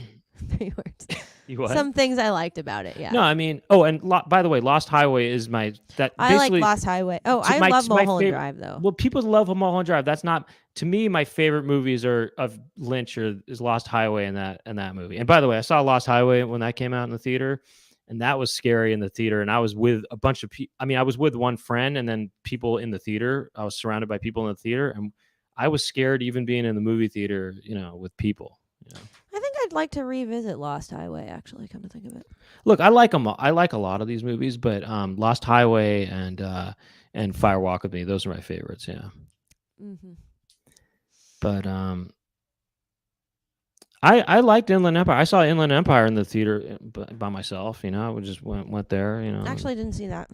3 words. You what? Some things I liked about it. Yeah. No, I mean, oh, and by the way, Lost Highway is I like basically Lost Highway. Oh, I my love Mulholland favorite. Drive though. Well, people love Mulholland Drive. That's not, to me, my favorite movies are of Lynch is Lost Highway and that movie. And by the way, I saw Lost Highway when that came out in the theater, and that was scary in the theater. And I was with a bunch of people. I mean, I was with one friend and then people in the theater. I was surrounded by people in the theater, and I was scared even being in the movie theater, with people. I think I'd like to revisit Lost Highway. Actually, come to think of it. Look, I like them. I like a lot of these movies, but Lost Highway and Firewalk with Me, those are my favorites. Yeah. Mm-hmm. But I liked Inland Empire. I saw Inland Empire in the theater by myself. I just went there. Actually, didn't see that.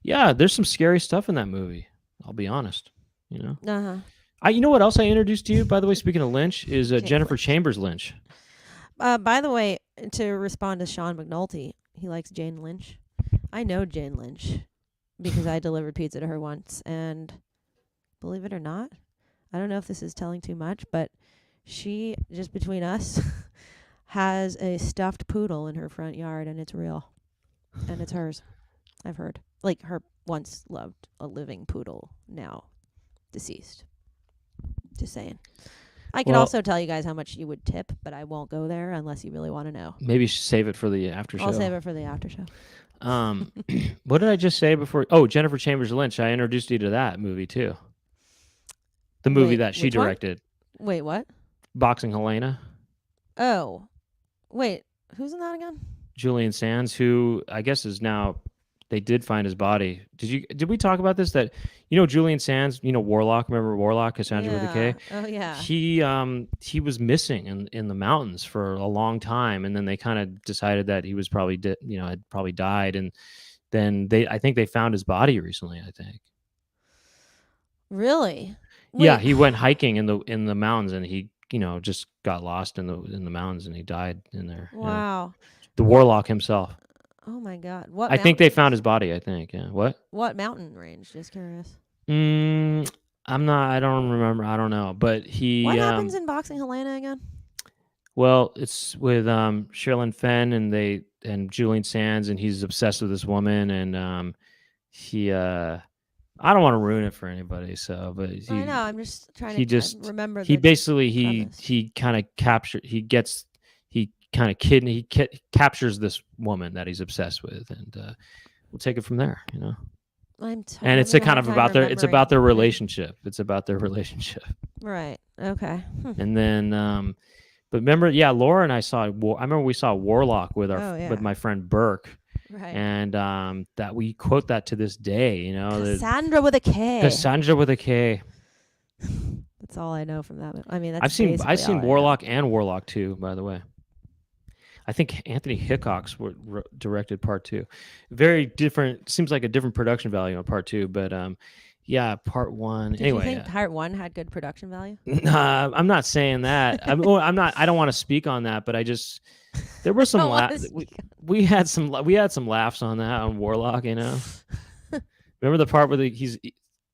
Yeah, there's some scary stuff in that movie. I'll be honest. Uh huh. You know what else I introduced to you, by the way, speaking of Lynch, is Jennifer Lynch. Chambers Lynch. By the way, to respond to Sean McNulty, he likes Jane Lynch. I know Jane Lynch because I delivered pizza to her once, and believe it or not, I don't know if this is telling too much, but she, just between us, has a stuffed poodle in her front yard, and it's real, and it's hers. I've heard. Like, her once loved a living poodle, now deceased. Just saying. I can also tell you guys how much you would tip, but I won't go there unless you really want to know. Maybe save it for the after show. I'll save it for the after show. What did I just say before? Oh, Jennifer Chambers Lynch. I introduced you to that movie too. The movie that she directed. Wait, what? Boxing Helena. Oh, wait. Who's in that again? Julian Sands, who I guess is now. They did find his body. Did we talk about this? That Julian Sands, Warlock. Remember Warlock, Cassandra with a K? Oh yeah. He was missing in the mountains for a long time, and then they kind of decided that he was probably had probably died, and then I think they found his body recently. I think. Really? Wait. Yeah, he went hiking in the mountains, and he just got lost in the mountains, and he died in there. Wow. The Warlock himself. Oh my God! What? I think they found his body. I think. Yeah. What mountain range? Just curious. I'm not. I don't remember. I don't know. But he. What happens in Boxing Helena again? Well, it's with Sherilyn Fenn and Julian Sands, and he's obsessed with this woman, and he. I don't want to ruin it for anybody. So, but I know. I'm just trying to remember. He basically he kind of captured. He captures this woman that he's obsessed with, and we'll take it from there. And it's about their relationship. It's about their relationship. Right. Okay. And then, but remember, Laura and I I remember we saw Warlock with with my friend Burke. Right. And that we quote that to this day. Cassandra with a K. Cassandra with a K. That's all I know from that. I mean, I've seen Warlock and Warlock 2, by the way. I think Anthony Hickox directed part 2. Very different. Seems like a different production value on part 2, but part 1. Did you think part 1 had good production value? Nah, I'm not saying that. I'm not. I don't want to speak on that, but there were some laughs. We had some laughs on that on Warlock. Remember the part where he's.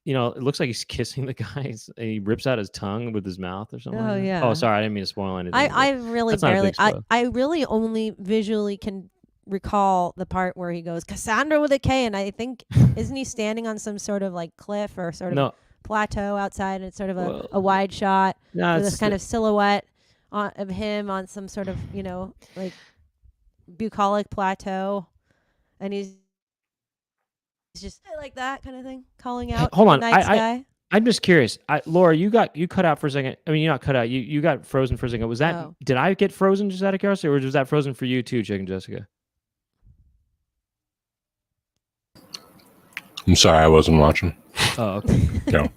It looks like he's kissing the guy, and he rips out his tongue with his mouth or something. Oh, yeah. Oh, sorry, I didn't mean to spoil anything. I really only visually can recall the part where he goes Cassandra with a K, and I think isn't he standing on some sort of like cliff or sort of No, plateau outside, and it's sort of well, a wide shot no, with this it's kind of silhouette of him on some sort of like bucolic plateau, and he's just like that kind of thing, calling Hey, out to hold the on. night sky. I'm just curious. Laura, you cut out for a second. I mean, you not cut out. You got frozen for a second. Was that? Oh. Did I get frozen just out of curiosity, or was that frozen for you too, Chicken Jessica? I'm sorry, I wasn't watching. Oh, okay.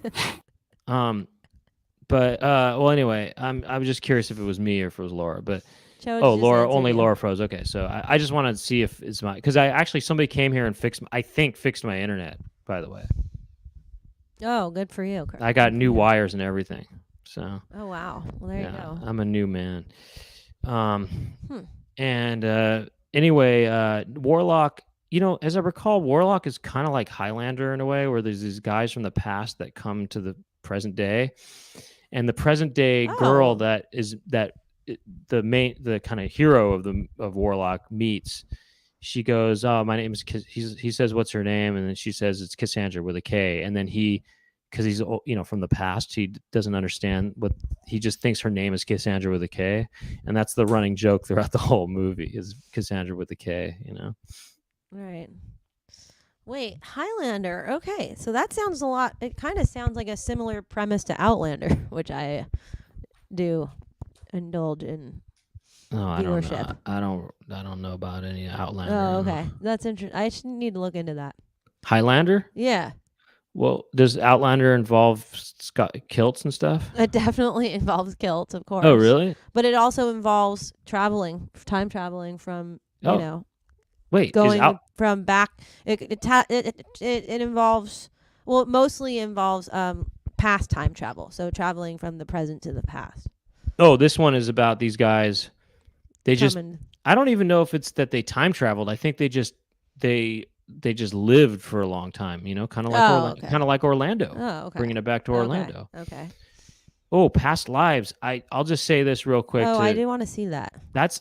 No. But well, anyway, I was just curious if it was me or if it was Laura. But Cho oh, just Laura, answered only you. Laura froze. Okay, so I just wanted to see if it's my because I actually somebody came here and fixed my internet. By the way, Oh, good for you. I got Good for new you. wires and everything. So Oh wow. Well, there you go. I'm a new man. And anyway, Warlock. As I recall, Warlock is kind of like Highlander in a way, where there's these guys from the past that come to the present day, and the present day girl Oh. the kind of hero of Warlock meets. She goes, "Oh, my name is." He says, "What's her name?" And then she says, "It's Cassandra with a K." And then because he's from the past, he doesn't understand what he just thinks her name is Cassandra with a K, and that's the running joke throughout the whole movie is Cassandra with a K. Right. Wait, Highlander. Okay, so that sounds a lot. It kind of sounds like a similar premise to Outlander, which I do indulge in. Oh, I don't know. Viewership. I don't know about any Outlander. Oh, okay, that's interesting. I should need to look into that. Highlander? Yeah, Well, does Outlander involve kilts and stuff? it definitely involves kilts, of course. Oh, really? But it also involves time traveling from Wait, going from back. It involves it mostly involves past time travel. So traveling from the present to the past. Oh, this one is about these guys. They just Coming- I don't even know if it's that they time traveled. I think they just lived for a long time, kind of like okay. kind of like Orlando. Oh, okay. Bringing it back to Orlando. Okay. Oh, past lives. I'll just say this real quick. Oh, I do want to see that.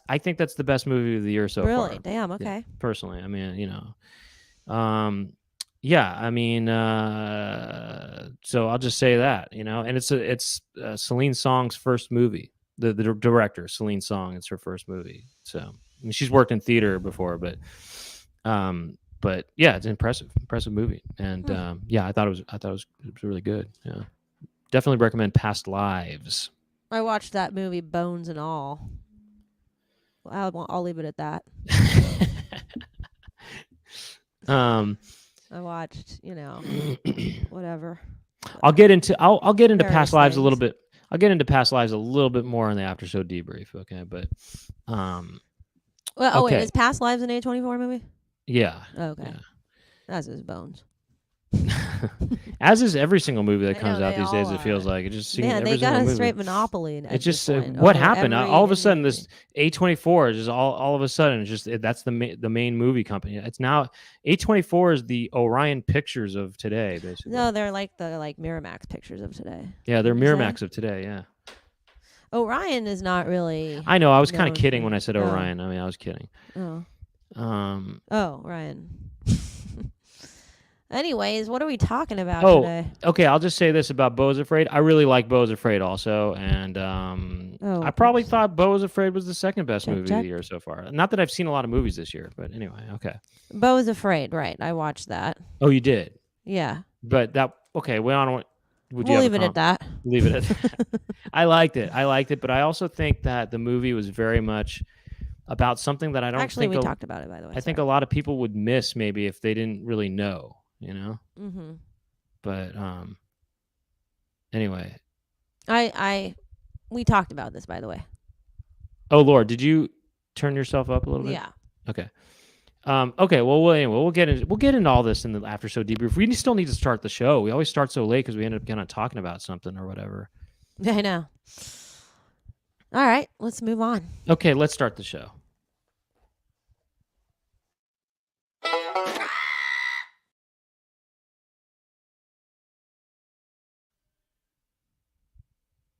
I think that's the best movie of the year so far. Really? Damn. Okay. Yeah, personally, I mean, yeah, I mean, so I'll just say that, and it's Celine Song's first movie. The director, Celine Song, it's her first movie. So I mean, she's worked in theater before, but yeah, it's an impressive movie, and yeah, I thought it was really good. Yeah, definitely recommend Past Lives. I watched that movie, Bones and All. I'll leave it at that. I watched, whatever. I'll get into Various Past Lives a little things. bit. I'll get into Past Lives a little bit more in the after show debrief. Okay, but Well, oh wait, okay. is Past Lives an A24 movie? Yeah. Oh, okay. Yeah. That's his Bones. As is every single movie that I comes know, out they these days. all It feels are. like it just seems Man, every they got single a movie. straight monopoly. It just point what over happened? every All of a sudden, industry. this A24 is just all of a sudden it's just that's the main movie company. It's now A24 is the Orion Pictures of today, basically. No, they're like the Miramax pictures of today. Yeah, they're What'd you say? Miramax of today. Yeah, Orion is not really. I know. I was kind known of kidding for- when I said oh. Orion. I mean, I was kidding. Oh. Um. Ryan. Anyways, what are we talking about Oh, today? okay. I'll just say this about Beau is Afraid. I really like Beau is Afraid also, and Oh, I probably oops. thought Beau is Afraid was the second best Check, movie of check. the year so far. Not that I've seen a lot of movies this year, but anyway, okay. Beau is Afraid, right? I watched that. Oh, you did, Yeah. but that okay. Well, I don't. Would you We'll have leave a it at that. Leave it at that. I liked it, but I also think that the movie was very much about something that I don't Actually, think we talked about it, by the way. I think a lot of people would miss maybe if they didn't really know, Mm-hmm. But anyway. We talked about this, by the way. Oh Lord, did you turn yourself up a little bit? Yeah. Okay. Okay. Well, anyway, we'll get into all this in the after show debrief. We still need to start the show. We always start so late because we end up kind of talking about something or whatever. I know. All right, let's move on. Okay, let's start the show.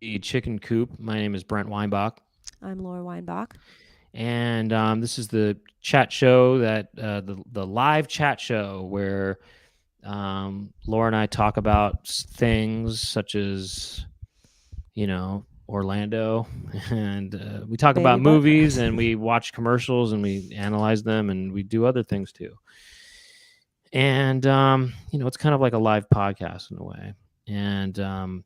The Chicken Coop. My name is Brent Weinbach. I'm Laura Weinbach. And this is the chat show that the live chat show where Laura and I talk about things such as, Orlando, and we talk Baby about butt movies, crack. and we watch commercials, and we analyze them, and we do other things too. And it's kind of like a live podcast in a way. And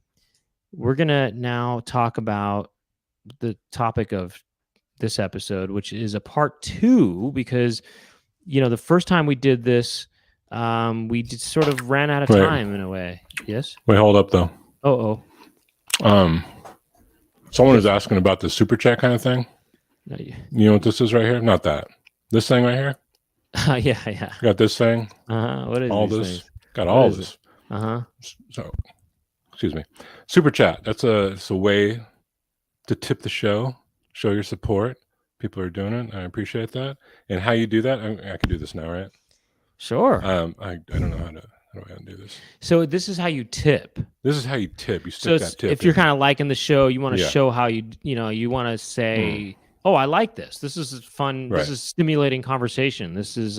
we're gonna now talk about the topic of this episode, which is a part 2, because the first time we did this, we just sort of ran out of Wait. time in a way. Yes. Wait, hold up though. Oh. Someone is asking about the super chat kind of thing. No, You know what this is right here? Not that. This thing right here. yeah. You got this thing. What is All these this. things? Got What all is this. So, Excuse me. Super chat. It's a way to tip the show, show your support. People are doing it. I appreciate that. And how you do that? I can do this now, right? sure. I don't know how do I do this? So this is how you tip. This is how you tip. You So stick that tip. if you're kind of liking the show, you want to Yeah. show how you want to say, "Oh, I like this. This is fun. Right. This is stimulating conversation. This is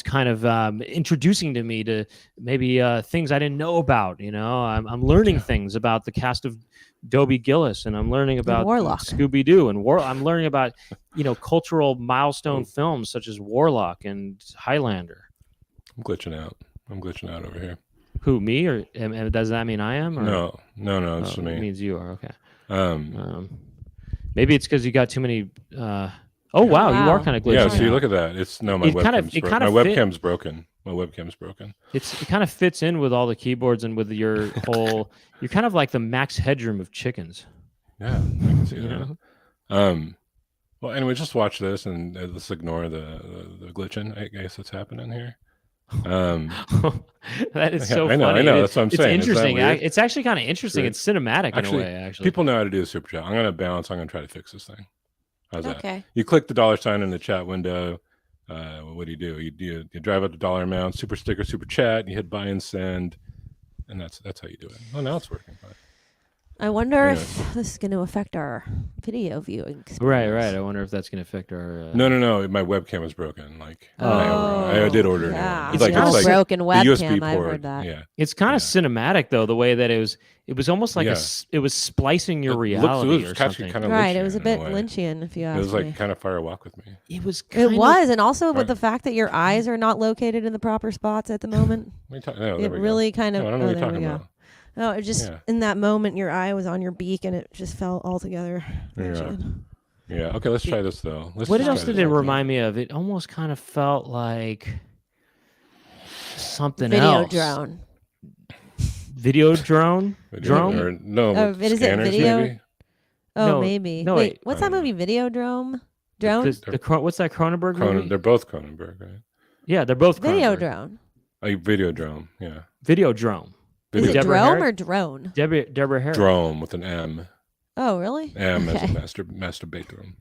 kind of introducing to me to maybe things I didn't know about. I'm learning things about the cast of Dobie Gillis, and I'm learning about Warlock. Scooby Doo, and I'm learning about cultural milestone films such as Warlock and Highlander. I'm glitching out. Over here. Who, me, or does that mean I am? Or? No. It's Oh, me. it means you are. Okay. Maybe it's because you got too many. Oh wow, you are Wow. kind of glitching. Yeah. Oh, See, yeah. look at that. It's my It kind of- webcam's it broken. kind of My fit- webcam's broken. My webcam's broken. It kind of fits in with all the keyboards and with your whole. You're kind of like the Max Headroom of chickens. Yeah, I can see You that. know? Well, anyway, just watch this and let's ignore the glitching. I guess that's happening here. That is Yeah, so I know, funny. I know, that's what I'm saying. It's Isn't that interesting. weird? It's actually kind of interesting. Weird. It's cinematic Actually, in a way. Actually, people know how to do the super chat. I'm gonna bounce. I'm gonna try to fix this thing. How's that? Okay. You click the $sign in the chat window. What do? You drive up the dollar amount, super sticker, super chat. You hit buy and send, and that's how you do it. Oh, now it's working. Fine. I wonder Anyways. if this is going to affect our video viewing experience. right. I wonder if that's going to affect our. No. My webcam is broken. Like Oh. I did order a new yeah. one. It's like- Not it's a like broken the webcam. USB I've port. heard that. Yeah. It's kind of cinematic though, the way that it was almost like Yeah. it was splicing your It reality was or actually something. kind of Right. It was a Lynchian bit in way. Lynchian, if you It ask was like me. kind of fire walk with me. It was. It was, and also Right. with the fact that your eyes are not located in the proper spots at the moment, Oh, it really kind of. No, I don't know what there you're we talking go. about. No, it just Yeah. in that moment, your eye was on your beak, and it just fell altogether. Yeah. Lynchian. Yeah. Okay, let's try this though. Let's What just else try did this. it remind me of? It almost kind of felt like something Video else. drone. Video drone? Drone? Or, no, Oh, with is it scanners video? maybe? Oh, No, maybe. no, Wait, wait. what's that movie? Videodrome? Drone? What's that Cronenberg movie? They're both Cronenberg, right? Yeah, they're both Video Cronenberg. drone. A video drone, yeah. Video drone. Is Video it Deborah drone Harris? or drone? Deborah Harris. drone with an M. Oh, really? M as Okay. a masturbator.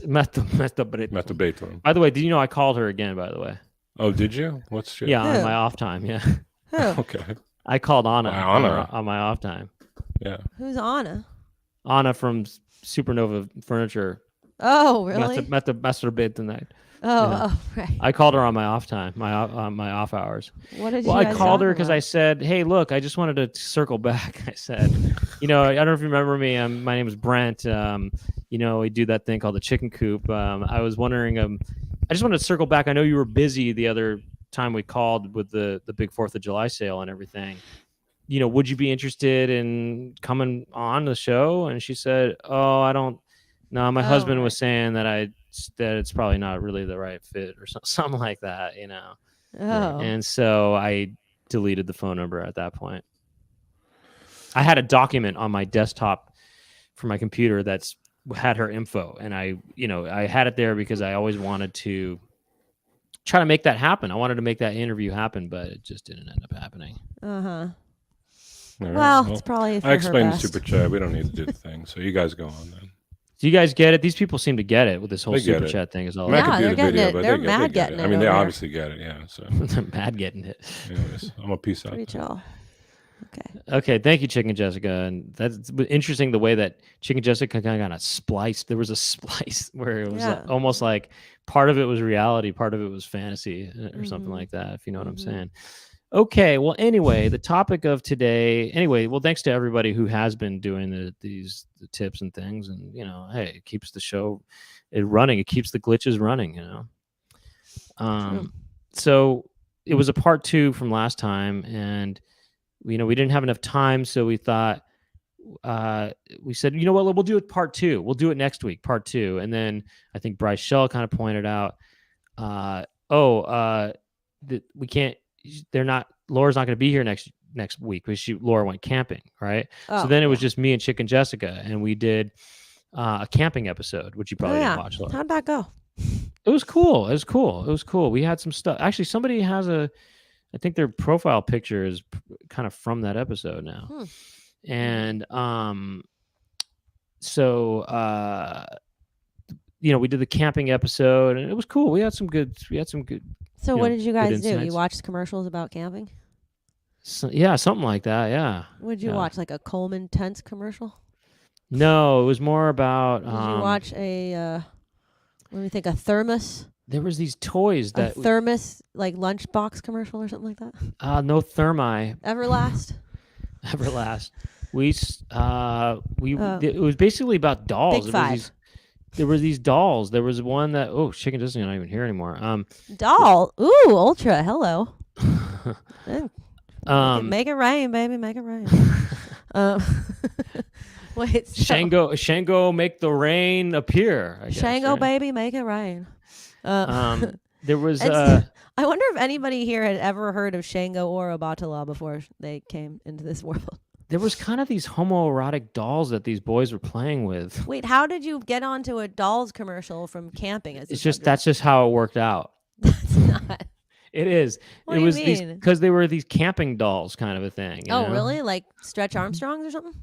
Masturbator. By the way, did you know I called her again? By the way, Oh, did you? What's shit? yeah, on Who? my off time. Yeah, Who? Okay. I called Anna, Anna. on my off time. Yeah. Who's Anna? Anna from Supernova Furniture. Oh, really? Masturbate tonight. Oh, right. I called her on my off time, my off hours. What did Well, you I guys called her talk because about? I said, "Hey, look, I just wanted to circle back." I said, I don't know if you remember me. My name is Brent. We do that thing called the Chicken Coop. I was wondering. I just wanted to circle back. I know you were busy the other time we called with the big 4th of July sale and everything. Would you be interested in coming on the show? And she said, "Oh, I don't. No, my husband was saying that it's probably not really the right fit or something like that, Oh. And so I deleted the phone number at that point. I had a document on my desktop for my computer that's had her info, and I had it there because I always wanted to try to make that happen. I wanted to make that interview happen, but it just didn't end up happening. Uh-huh. All right, Well, it's probably for I explained her the best. super chat. We don't need to do the thing. So you guys go on then. Do you guys get it? These people seem to get it with this whole They get super it. chat thing. Is all I mean, I Yeah, could do they're the getting video, it. but They're they mad get getting it. I it mean, they over there. obviously get it. Yeah. So, they're mad getting it. anyways, I'm a peace out. Pretty chill. Okay, thank you, Chicken Jessica. And that's interesting the way that Chicken Jessica kind of got spliced. There was a splice where it was almost like part of it was reality, part of it was fantasy, or something like that, if you know what I'm saying. Okay, well, anyway, the topic of today. Anyway, well, thanks to everybody who has been doing the tips and things, and hey, it keeps the show running. It keeps the glitches running. So it was a part 2 from last time, and we didn't have enough time, so we thought we said, you know what, we'll do it part 2. We'll do it next week, part 2, and then I think Bryce Shell kind of pointed out, that we can't. Laura's not going to be here next week because Laura went camping, right? So then it was just me and Chicken Jessica, and we did a camping episode, which you probably didn't watch, Laura. How'd that go? It was cool. We had some stuff. Actually, somebody has I think their profile picture is kind of from that episode now. And so we did the camping episode, and it was cool. We had some good. So what did you guys do? You watched commercials about camping? So, yeah, something like that. Yeah. What did you watch? Like a Coleman Tents commercial? No, it was more about. Did you watch a thermos? There was these toys that thermos, like lunchbox commercial or something like that. No thermi. Everlast. It was basically about dolls. Big Five. There were these dolls. There was one that Chicken doesn't not even hear anymore. Doll. Ooh, Ultra. Hello. Make it rain, baby. Make it rain. Wait. Shango, make the rain appear. I guess, Shango, right? baby, make it rain. There was. I wonder if anybody here had ever heard of Shango or Obatala before they came into this world. There was kind of these homoerotic dolls that these boys were playing with. Wait, how did you get onto a dolls commercial from camping? That's just how it worked out. That's not. It is. What do you mean? Because they were these camping dolls, kind of a thing. Oh, really? Like Stretch Armstrongs or something?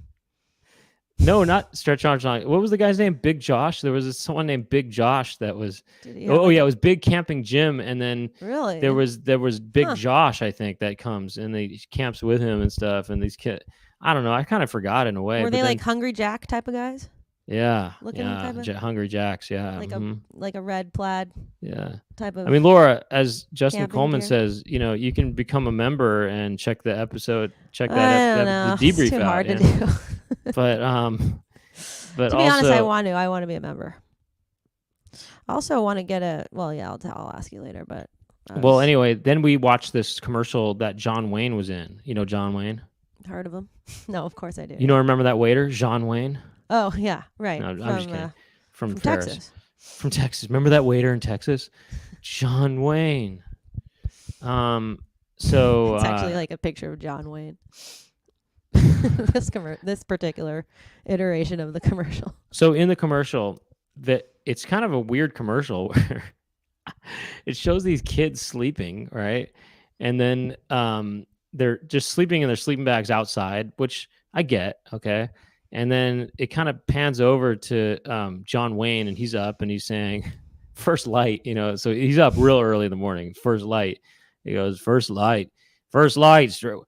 No, not Stretch Armstrong. What was the guy's name? Big Josh. There was someone named Big Josh that was. It was Big Camping Jim, and then really there was Big Josh, I think, that comes and he camps with him and stuff. And these kids, I don't know. I kind of forgot in a way. Were they like Hungry Jack type of guys? Yeah, type of? Hungry Jacks. Yeah, like a red plaid. Yeah, type of. I mean, Laura, as Justin Coleman gear. says, you can become a member and check the episode. Check that the debrief it's too out. Hard to do. But to be honest, I want to be a member. I also want to get I'll ask you later, but anyway, then we watched this commercial that John Wayne was in. You know John Wayne? Heard of him? No, of course I do. Remember that waiter, John Wayne? Oh, yeah, right. No, I'm just kidding. From Texas. From Texas. Remember that waiter in Texas? John Wayne. So it's actually like a picture of John Wayne. This particular iteration of the commercial. So in the commercial, it's kind of a weird commercial where it shows these kids sleeping, right? And then they're just sleeping in their sleeping bags outside, which I get, okay? And then it kind of pans over to John Wayne, and he's up and he's saying, first light, so he's up real early in the morning, first light. He goes, first light, sure,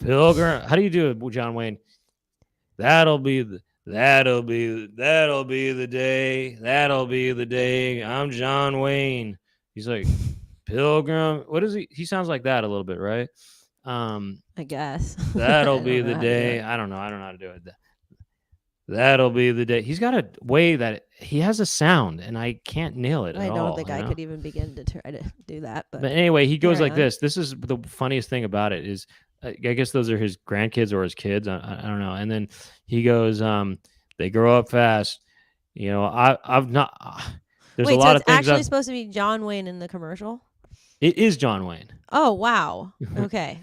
Pilgrim. How do you do it, John Wayne? That'll be the day. I'm John Wayne. He's like, Pilgrim. What is he? He sounds like that a little bit, right? I guess. That'll be the day. I don't know how to do it. That'll be the day. He's got a way that he has a sound, and I can't nail it. I don't think I could even begin to try to do that. But anyway, he goes like this. This is the funniest thing about it is, I guess those are his grandkids or his kids. I don't know. And then he goes, they grow up fast. I've not. There's a lot of things. It's actually supposed to be John Wayne in the commercial. It is John Wayne. Oh, wow. Okay.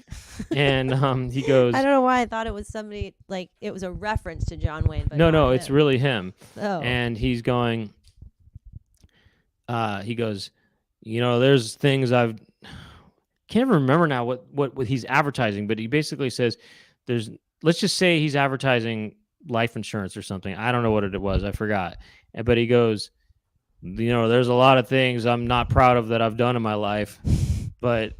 And he goes, I don't know why I thought it was somebody, like it was a reference to John Wayne. But no, it's really him. Oh. And he's going, he goes, there's things can't even remember now what he's advertising, but he basically says let's just say he's advertising life insurance or something. I don't know what it was. I forgot. But he goes, there's a lot of things I'm not proud of that I've done in my life, but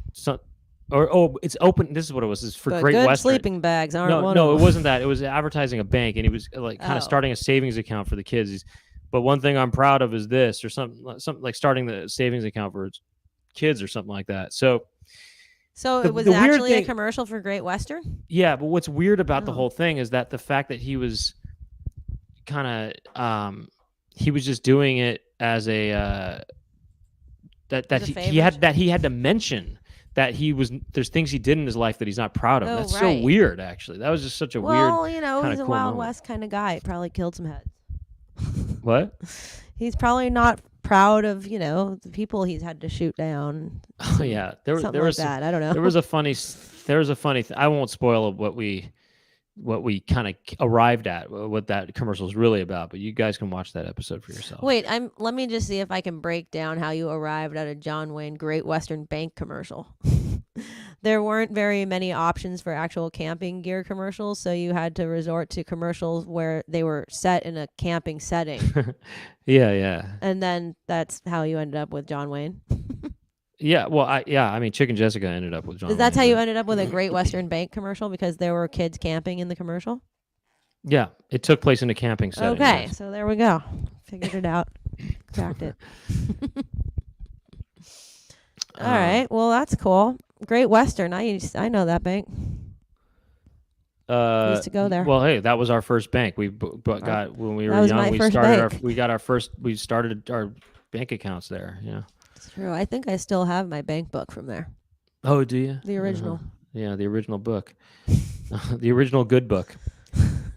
or it's open. This is what it was. It's for But Great good Western. sleeping bags aren't No, one no, of it them. wasn't that. It was advertising a bank, and he was like kind of Oh. starting a savings account for the kids. But one thing I'm proud of is this, or something like starting the savings account for his kids, or something like that. So So the- it was the weird actually a thing- commercial for Great Western? yeah, but what's weird about the Oh. whole thing is that the fact that he was kind of he was just doing it as a that As a he favor? had to mention that there's things he did in his life that he's not proud of. Oh, That's right. so weird, actually. That was just such a weird. Well, you know, kinda he's a cool Wild moment. West kind of guy. He probably killed some heads. What? He's probably not proud of, you know, the people he's had to shoot down. Oh yeah, Something there like was that. I don't know. there was a funny I won't spoil what we kind of arrived at, what that commercial is really about, but you guys can watch that episode for yourself. Wait, let me just see if I can break down how you arrived at a John Wayne Great Western Bank commercial. There weren't very many options for actual camping gear commercials, so you had to resort to commercials where they were set in a camping setting. Yeah. And then that's how you ended up with John Wayne. Yeah, well, I mean, Chicken Jessica ended up with John. That's how Wayne, you but- ended up with a Great Western Bank commercial, because there were kids camping in the commercial? Yeah, it took place in a camping setting. Okay, yes. so there we go. Figured it out. Cracked it. All right. Well, that's cool. Great Western. I know that bank. Used to go there. Well, hey, that was our first bank. We got when we That were was young. my We first started bank. we started our bank accounts there. Yeah. It's true. I think I still have my bank book from there. Oh, do you? The original. Yeah, the original book, the original good book.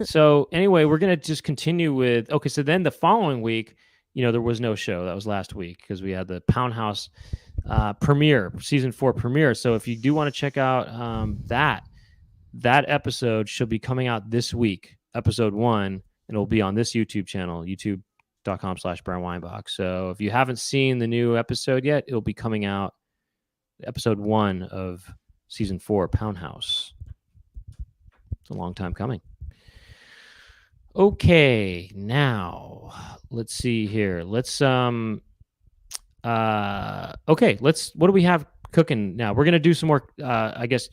So anyway, we're gonna just continue with. Okay, so then the following week, there was no show. That was last week because we had the Pound House premiere, season 4 premiere. So if you do want to check out that episode, should be coming out this week, episode 1, and it'll be on this YouTube channel, youtube.com/Brent Weinbach. So if you haven't seen the new episode yet, it'll be coming out episode 1 of season 4, Pound House. It's a long time coming. Okay, now let's see here. Let's what do we have cooking now? We're gonna do some more I guess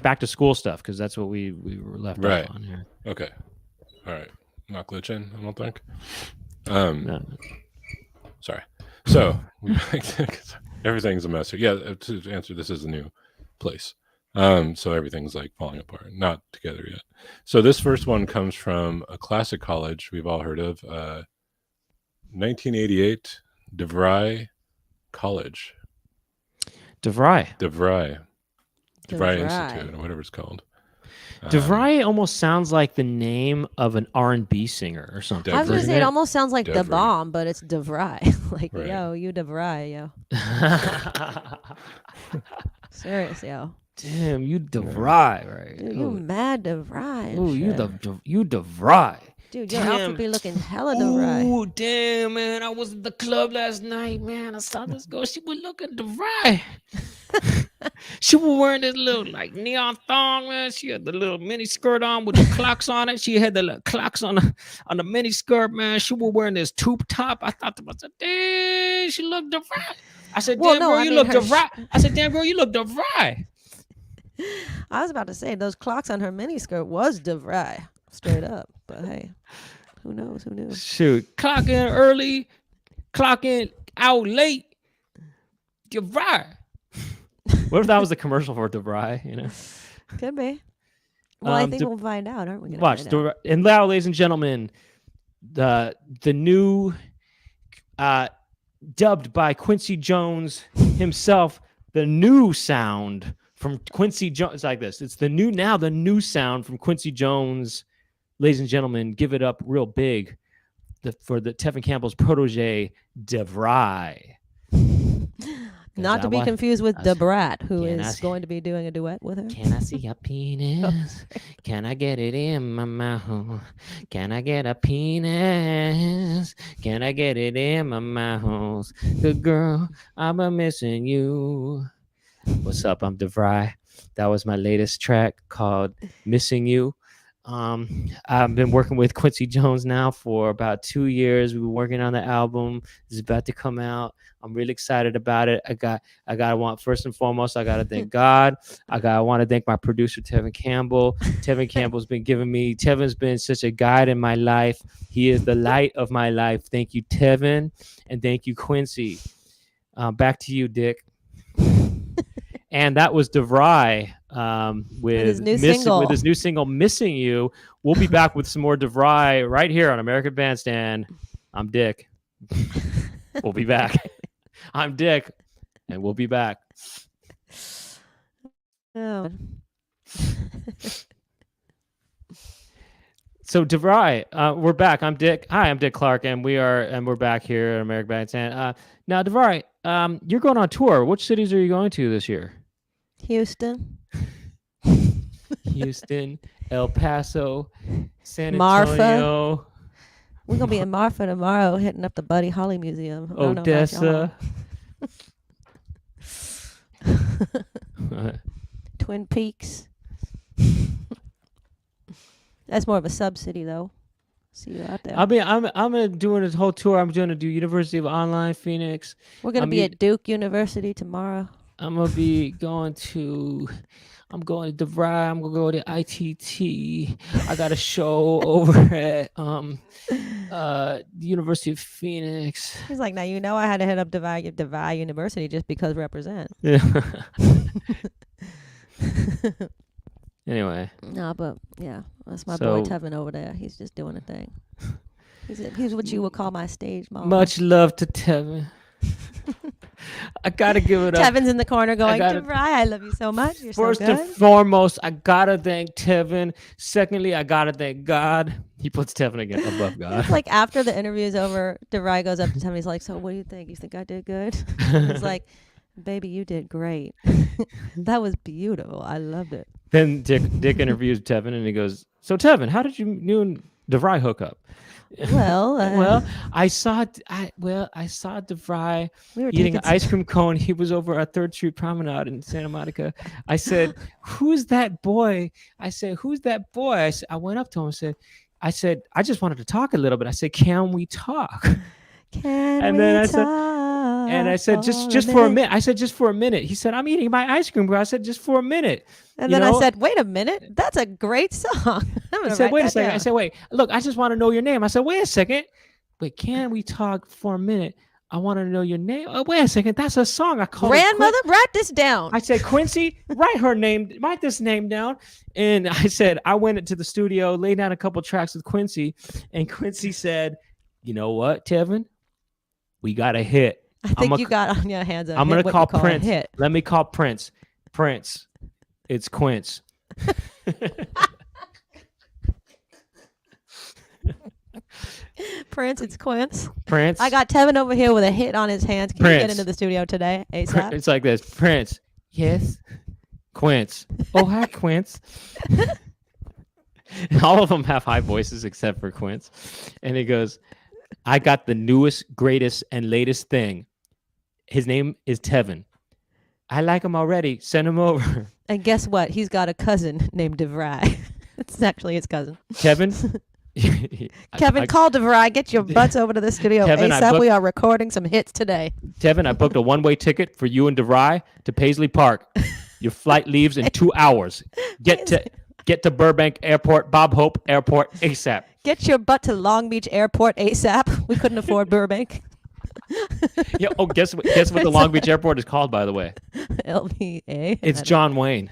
back to school stuff, because that's what we were left Right. off on here. Okay. All right. Not glitching, I don't think. No. Sorry. So everything's a mess here. Yeah, to answer, this is a new place. So everything's like falling apart, not together yet. So this first one comes from a classic college we've all heard of, 1988 Devry College. Devry Institute, or whatever it's called. Devry almost sounds like the name of an R&B singer or something. I was going to Devry. say it almost sounds like the Devry. bomb, but it's Devry. Like, Right. yo, you Devry, yo. Serious, yo. Damn, you Devry, right? Dude, you mad Devry. Oh, you Devry. Dude, your outfit be looking hella Devry. Oh, damn, man. I was at the club last night, man. I saw this girl. She was looking Devry. She was wearing this little, like, neon thong, man. She had the little mini skirt on with the clocks on it. She had the little clocks on the mini skirt, man. She was wearing this tube top. I thought to myself, damn, she looked Devry. I said, Well, damn, no, girl, I you mean, look her Devry. I said, damn, girl, you look Devry. I was about to say, those clocks on her miniskirt was Devry. Straight up. But hey, who knows? Who knew? Shoot, clock in early, clock in out late. Devry. What if that was the commercial for Devry? Could be. Well, I think De- we'll find out, aren't we? Watch, and now, ladies and gentlemen, the new, dubbed by Quincy Jones himself, the new sound from Quincy Jones. It's like this. It's the new sound from Quincy Jones. Ladies and gentlemen, give it up real big for the Tevin Campbell's protege, Devry. Not to be confused with Debrat, who is going to be doing a duet with her. Can I see your penis? Can I get it in my mouth? Can I get a penis? Can I get it in my mouth? Good girl, I'm missing you. What's up? I'm Devry. That was my latest track called Missing You. I've been working with Quincy Jones now for about 2 years. We've been working on the album. It's about to come out. I'm really excited about it. First and foremost, I gotta thank God. I want to thank my producer, Tevin Campbell. Tevin's been such a guide in my life. He is the light of my life. Thank you, Tevin, and thank you, Quincy. Back to you, Dick. And that was Devry with his new single "Missing You." We'll be back with some more Devry right here on American Bandstand. I'm Dick. We'll be back. I'm Dick, and we'll be back. Oh. So Devry, we're back. I'm Dick. Hi, I'm Dick Clark, and we're back here at American Bandstand. Now, Devry, you're going on tour. Which cities are you going to this year? Houston, El Paso, San Marfa. Antonio. We're gonna be in Marfa tomorrow, hitting up the Buddy Holly Museum. Odessa. Twin Peaks. That's more of a sub-city, though. See you out there. I'm doing this whole tour. I'm going to do University of Online Phoenix. We're gonna be at Duke University tomorrow. I'm going to Devry. I'm going to go to ITT. I got a show over at the University of Phoenix. He's like, now you know I had to hit up Devry University just because represent. Yeah. Anyway. No, but yeah, that's my boy Tevin over there. He's just doing a thing. He's what you would call my stage mom. Much love to Tevin. I gotta give it up. Tevin's in the corner going, Devry, I love you so much. You're First so good. and foremost, I gotta thank Tevin. Secondly, I gotta thank God. He puts Tevin again above God. It's like after the interview is over, Devry goes up to Tevin. He's like, so what do you think? You think I did good? He's like, baby, you did great. That was beautiful. I loved it. Then Dick interviews Tevin, and he goes, so Tevin, how did you and Devry hook up? Well, I saw Devry we eating an ice cream cone. He was over at 3rd Street Promenade in Santa Monica. I said, who's that boy? I went up to him and I said, I just wanted to talk a little bit. I said, can we talk? I said, just for a minute. I said, just for a minute. He said, I'm eating my ice cream, bro. I said, just for a minute. And then I said, wait a minute. That's a great song. I said, wait a second. I said, wait, look, I just want to know your name. I said, wait a second. Wait, can we talk for a minute? I want to know your name. Oh, wait a second. That's a song. I called grandmother, write this down. I said, Quincy, write this name down. And I said, I went into the studio, laid down a couple tracks with Quincy. And Quincy said, you know what, Tevin? We got a hit. I think you got on your hands. I'm going to call Prince. Let me call Prince. Prince. It's Quince. Prince, it's Quince. Prince. I got Tevin over here with a hit on his hands. Can you get into the studio today, ASAP? It's like this. Prince. Yes. Quince. Oh, hi, Quince. And all of them have high voices except for Quince. And he goes, I got the newest, greatest, and latest thing. His name is Tevin. I like him already. Send him over. And guess what? He's got a cousin named Devry. It's actually his cousin. Kevin? Kevin, call Devry. Get your butts over to the studio ASAP. We are recording some hits today. Tevin, I booked a one-way ticket for you and Devry to Paisley Park. Your flight leaves in 2 hours. Get to Burbank Airport, Bob Hope Airport ASAP. Get your butt to Long Beach Airport ASAP. We couldn't afford Burbank. Yeah. Oh, guess what the Long Beach Airport is called, by the way? LBA. It's John Wayne.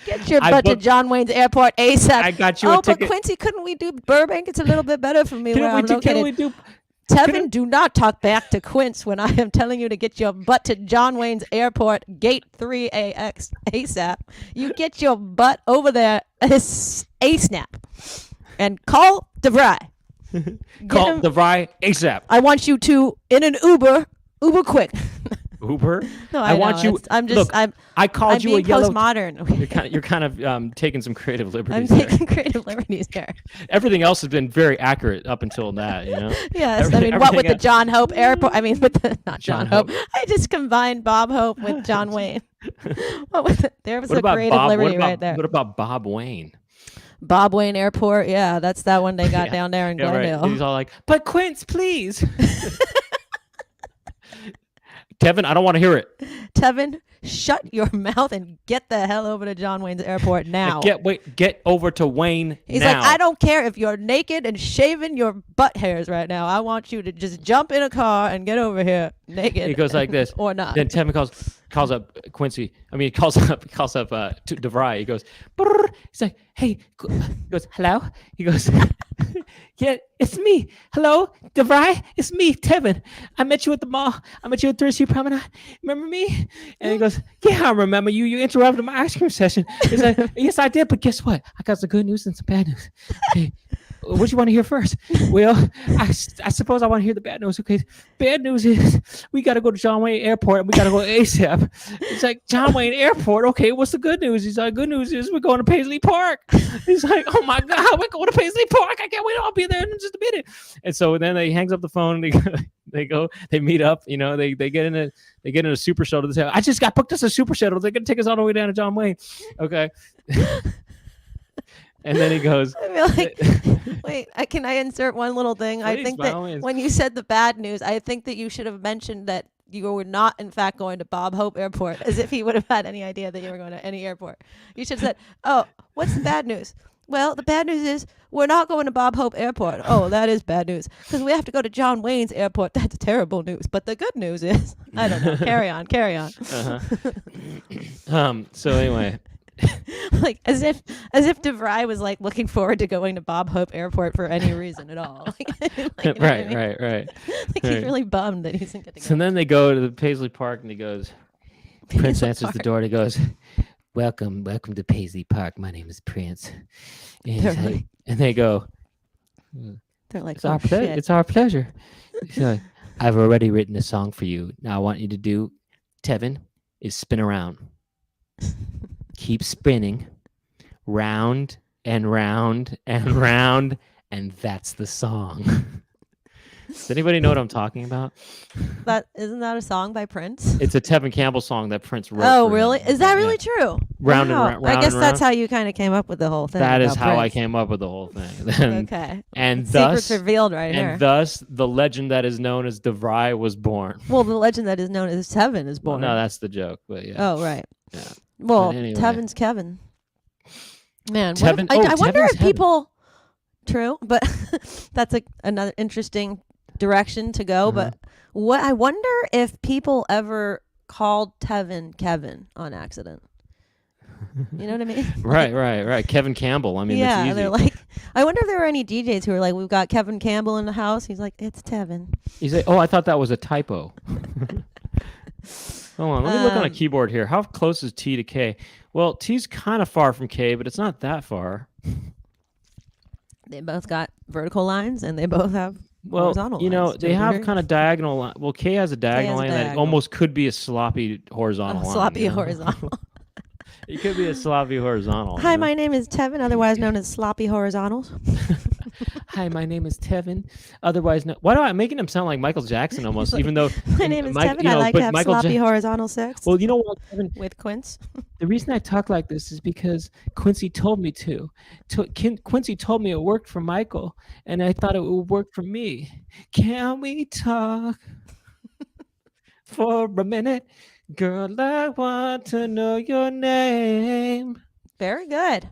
Get your butt to John Wayne's Airport ASAP. I got you a ticket. But Quincy, couldn't we do Burbank? It's a little bit better for me where I'm located. Tevin, do not talk back to Quince when I am telling you to get your butt to John Wayne's Airport, Gate 3AX ASAP. You get your butt over there ASAP and call Devry. Call Devry ASAP. I want you to, in an Uber quick. Uber? No, I want you. I'm just. Look, I called you a yellow. Postmodern. You're kind of taking some creative liberties. I'm taking creative liberties here. Everything else has been very accurate up until that, you know. Yes, what with the John Hope Airport? With the not John Hope. I just combined Bob Hope with John Wayne. What was it? There was What a about creative Bob? liberty right there. What about Bob Wayne? Bob Wayne Airport. Yeah, that's that one they got Yeah. down there in Yeah, right. Glendale. He's all like, "But Quince, please." Tevin, I don't want to hear it. Tevin, shut your mouth and get the hell over to John Wayne's Airport now. Get over to Wayne He's now. like, I don't care if you're naked and shaving your butt hairs right now. I want you to just jump in a car and get over here naked. He goes like this, or not. Then Tevin calls up Quincy. I mean, he calls up to DeVry. He goes, "Brrr." He's like, "Hey," he goes, "Hello." He goes, "Yeah, it's me. Hello, DeVry. It's me, Tevin. I met you at the mall. I met you at Thursday Promenade. Remember me?" And he goes, "Yeah, I remember you. You interrupted my ice cream session." He's like, "Yes, I did. But guess what? I got some good news and some bad news. Okay, what do you want to hear first?" Well, I suppose I want to hear the bad news. Okay, bad news is we got to go to John Wayne Airport and we got to go ASAP. It's like, John Wayne Airport. Okay, what's the good news? He's like, good news is we're going to Paisley Park. He's like, oh my God, we're going to Paisley Park. I can't wait. I'll be there in just a minute. And so then he hangs up the phone and they meet up. You know, they get in a super shuttle. They say, I just got booked as a super shuttle. They're gonna take us all the way down to John Wayne. Okay. And then he goes, I feel like, wait, can I insert one little thing? I Please, think by that all means. when you said the bad news, I think that you should have mentioned that you were not, in fact, going to Bob Hope Airport, as if he would have had any idea that you were going to any airport. You should have said, oh, what's the bad news? Well, the bad news is we're not going to Bob Hope Airport. Oh, that is bad news. Because we have to go to John Wayne's Airport. That's terrible news. But the good news is, I don't know. Carry on. So anyway, Like as if DeVry was like looking forward to going to Bob Hope Airport for any reason at all. Like, you know what I mean? right. Like Right. he's really bummed that he doesn't get to go. So then they go to the Paisley Park and he goes, Prince Paisley answers the Park. door and he goes, welcome to Paisley Park. My name is Prince. And, he's They're like- like- and they go, They're like, it's oh, our shit. it's our pleasure. He's like, I've already written a song for you. Now I want you to do, Tevin, is spin around. Keep spinning round and round and round, and that's the song. Does anybody know what I'm talking about? That isn't that a song by Prince? It's a Tevin Campbell song that Prince wrote. Oh, for him. really? Is that Yeah. really true? Round and Wow. round I guess and that's round. how you kind of came up with the whole thing. That is about how I Prince. came up with the whole thing. Okay. And Secrets thus, revealed right here. and thus, the legend that is known as DeVry was born. Well, the legend that is known as Tevin is born. Well, no, that's the joke. But yeah. Oh, right. Yeah. Well, But anyway. Tevin's Kevin. Man, Tevin- I wonder Tevin's if people. True, but that's another interesting direction to go. Uh-huh. But what I wonder if people ever called Tevin Kevin on accident. You know what I mean? Right. Kevin Campbell. I mean, yeah, that's easy. they're like. I wonder if there were any DJs who were like, "We've got Kevin Campbell in the house." He's like, "It's Tevin." He's like, oh, I thought that was a typo. Hold on, let me look on a keyboard here. How close is T to K? Well, T's kind of far from K, but it's not that far. They both got vertical lines, and they both have Well, horizontal you know, lines. they have kind of diagonal. Well, K has a diagonal line that diagonal. almost could be a sloppy horizontal line. sloppy you know? horizontal. It could be a sloppy horizontal. Hi, you know? my name is Tevin, otherwise known as Sloppy Horizontals. Hi, my name is Tevin, otherwise known. Why do I making him sound like Michael Jackson almost? like, even though My name is Mike- Tevin. you know, I like but to have Michael sloppy Ja- horizontal sex Well, you know what, Tevin? with Quince. The reason I talk like this is because Quincy told me to. Quincy told me it worked for Michael, and I thought it would work for me. Can we talk for a minute? Girl, I want to know your name. Very good.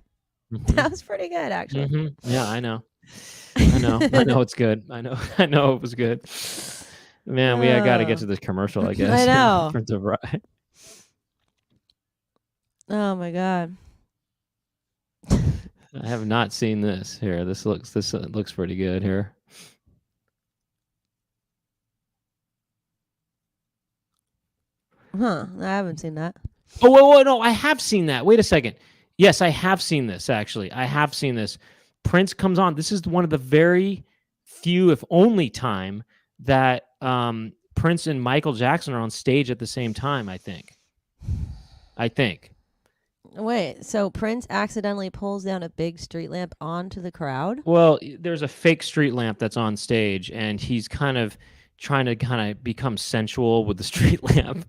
That was pretty good, actually. Yeah, I know. I know it's good. I know it was good. Man, we got to get to this commercial, I guess. I know. For DeVry. Oh my god. I have not seen this here. This looks pretty good here. Huh? I haven't seen that. Oh, wait, no, I have seen that. Wait a second. Yes, I have seen this, actually. I have seen this. Prince comes on. This is one of the very few, if only time, that Prince and Michael Jackson are on stage at the same time, I think. Wait, so Prince accidentally pulls down a big street lamp onto the crowd? Well, there's a fake street lamp that's on stage, and he's kind of trying to kind of become sensual with the street lamp,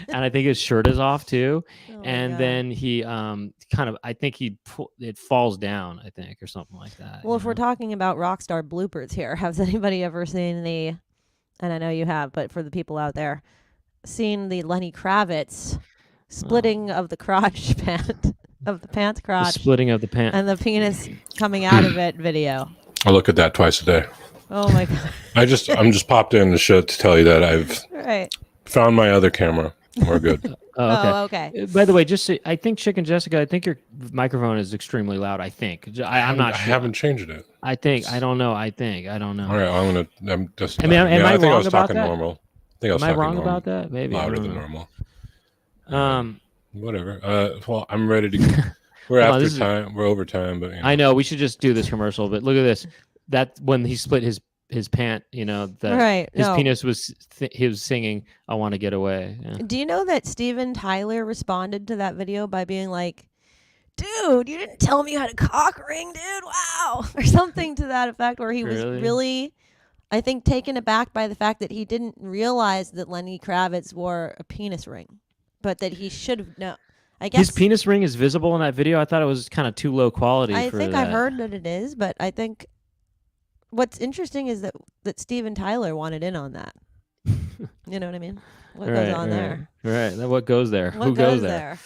and I think his shirt is off too. Oh my And God. then he kind of, I think it falls down, I think, or something like that. Well, you if we're know? talking about Rockstar bloopers here, has anybody ever seen the, and I know you have, but for the people out there, seen the Lenny Kravitz splitting of the crotch pant, of the pants The crotch, splitting of the pants. and the penis coming out of it video? I look at that twice a day. Oh my God. I'm just popped in the show to tell you that I've Right. found my other camera. We're good. Oh, okay. By the way, I think Chicken Jessica, I think your microphone is extremely loud. I think I'm not sure. I haven't changed it. I don't know. I don't know. All right, I'm just. I mean, am I I think I wrong was about talking that? normal. I think I was Am I talking wrong normal, about that? Maybe I louder don't than know. normal. Whatever. Well, I'm ready to. We're Hold on, after time. We're over time, but I know we should just do this commercial. But look at this. That when he split his pant, that Right. his No. penis was he was singing "I Want to Get Away." Yeah. Do you know that Steven Tyler responded to that video by being like, "Dude, you didn't tell me you had a cock ring, dude. Wow," or something to that effect, where he was Really? really, I think, taken aback by the fact that he didn't realize that Lenny Kravitz wore a penis ring, but that he should have known. I guess His penis ring is visible in that video. I thought it was kind of too low quality. I for think that. I've heard that it is, but I think what's interesting is that Steven Tyler wanted in on that. You know what I mean? What goes on there? Right. Then what goes there? What Who goes there?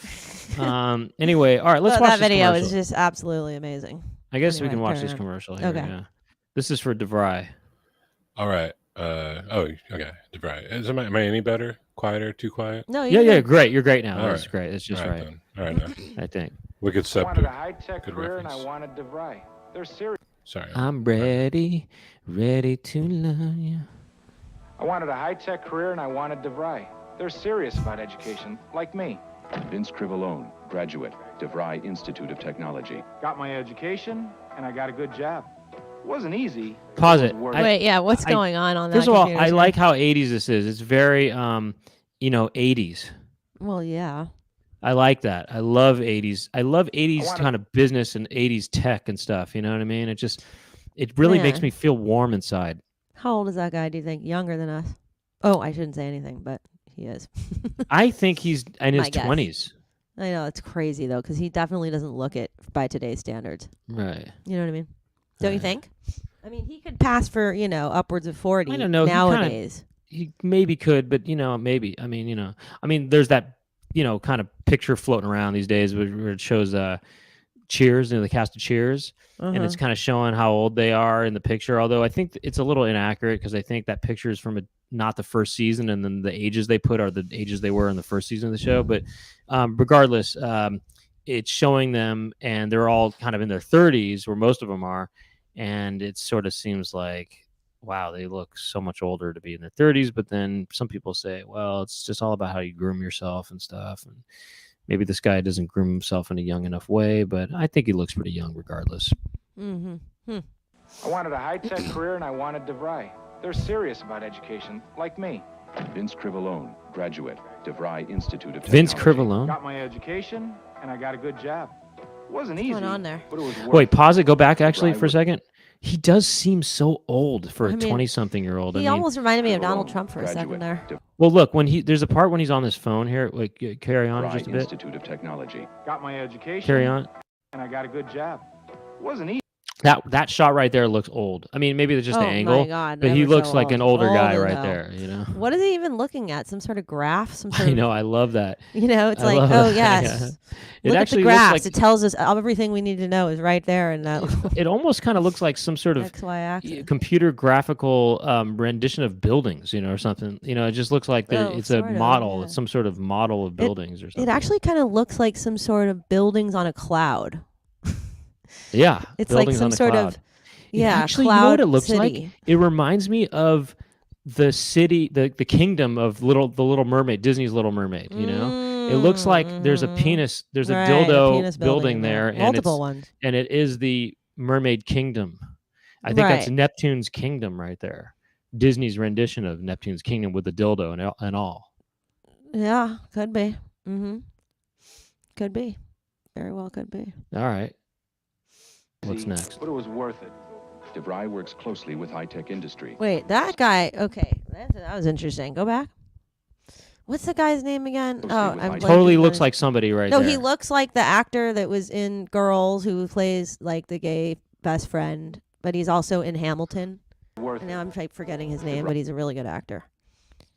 there? Anyway, all right. Let's But watch that this video commercial. is just absolutely amazing. I guess we Anyway, can watch carry this on. commercial here. Okay. Yeah. This is for Devry. all right. Okay. Right. Am I any better? Quieter? Too quiet? No, Yeah, you're yeah, good. great. You're great now. All That's right. great. That's just All right. Then. All right. Now. I think. Wicked I wanted Scepter. a high-tech Good career and I reference. wanted Devry. They're serious. Sorry. I'm ready to love you. I wanted a high-tech career and I wanted Devry. They're serious about education, like me. Vince Crivellone, graduate, DeVry Institute of Technology. Got my education and I got a good job. It wasn't easy. Pause was it. work. Wait, yeah. What's I- going on that? First of all, computer I screen? like how 80s this is. It's very 80s. Well, yeah. I like that. I love 80s. I love 80s wanna- kind of business and 80s tech and stuff. You know what I mean? It really makes Yeah. me feel warm inside. How old is that guy? Do you think younger than us? Oh, I shouldn't say anything, but he is. I think he's in his My guess. 20s. I know it's crazy though, because he definitely doesn't look it by today's standards. Right. You know what I mean? Don't you Right. think? I mean, he could pass for upwards of 40 I don't know. He kinda- nowadays. He maybe could, but maybe. I mean, there's that kind of picture floating around these days where it shows Cheers, the cast of Cheers, and it's kind of showing how old they are in the picture. Although I think it's a little inaccurate because I think that picture is from not the first season, and then the ages they put are the ages they were in the first season of the show. But regardless, it's showing them, and they're all kind of in their 30s, where most of them are, and it sort of seems like, wow, they look so much older to be in their 30s. But then some people say, well, it's just all about how you groom yourself and stuff. And maybe this guy doesn't groom himself in a young enough way, but I think he looks pretty young regardless. Mm-hmm. I wanted a high-tech career and I wanted Devry. They're serious about education, like me. Vince Crivellone, graduate, DeVry Institute of Technology. Vince Crivellone. Got my education and I got a good job. It wasn't What's easy. going on there? But it was worth Wait, it. pause it. Go back actually Right, for a what- second. He does seem so old for I a mean, 20-something-year-old. He I mean, almost reminded me of Donald Crivellone, Trump for a second graduate, there. well, look, there's a part when he's on his phone here. Like, carry on DeVry just a bit. Institute of Technology. Got my education Carry on. and I got a good job. It wasn't easy. That shot right there looks old. I mean, maybe it's just oh the angle, my God! but he never looks so like an old. older guy Old as right hell. there. What is he even looking at? Some sort of graph? Some sort I of, know. I love that. It's I like, love oh that, yes. yeah. It Look at actually the looks graphs. like It tells us everything we need to know is right there in that it almost kind of looks like some sort of XY axis. computer graphical rendition of buildings, or something. It just looks like Oh, it's a sort of, model. yeah. It's some sort of model of buildings or something. It actually kind of looks like some sort of buildings on a cloud. yeah, It's like buildings some on a sort cloud. of Actually, cloud you know what it looks city. like? It reminds me of the city, the kingdom of the Little Mermaid, Disney's Little Mermaid. It looks like there's a penis, there's a Right, dildo penis building in there, and multiple ones. and it is the Mermaid Kingdom. I think that's Right. Neptune's kingdom right there. Disney's rendition of Neptune's kingdom with the dildo and all. Yeah, could be. Could be. Very well could be. All right. What's See, next? But it was worth it. DeVry works closely with high-tech industry. Wait, that guy. Okay, That was interesting. Go back. What's the guy's name again? Proceed Oh, with I'm high- Totally blanking on looks his- like somebody right No, there. he looks like the actor that was in Girls, who plays like the gay best friend, but he's also in Hamilton. Worth And it. now I'm forgetting his name, but he's a really good actor.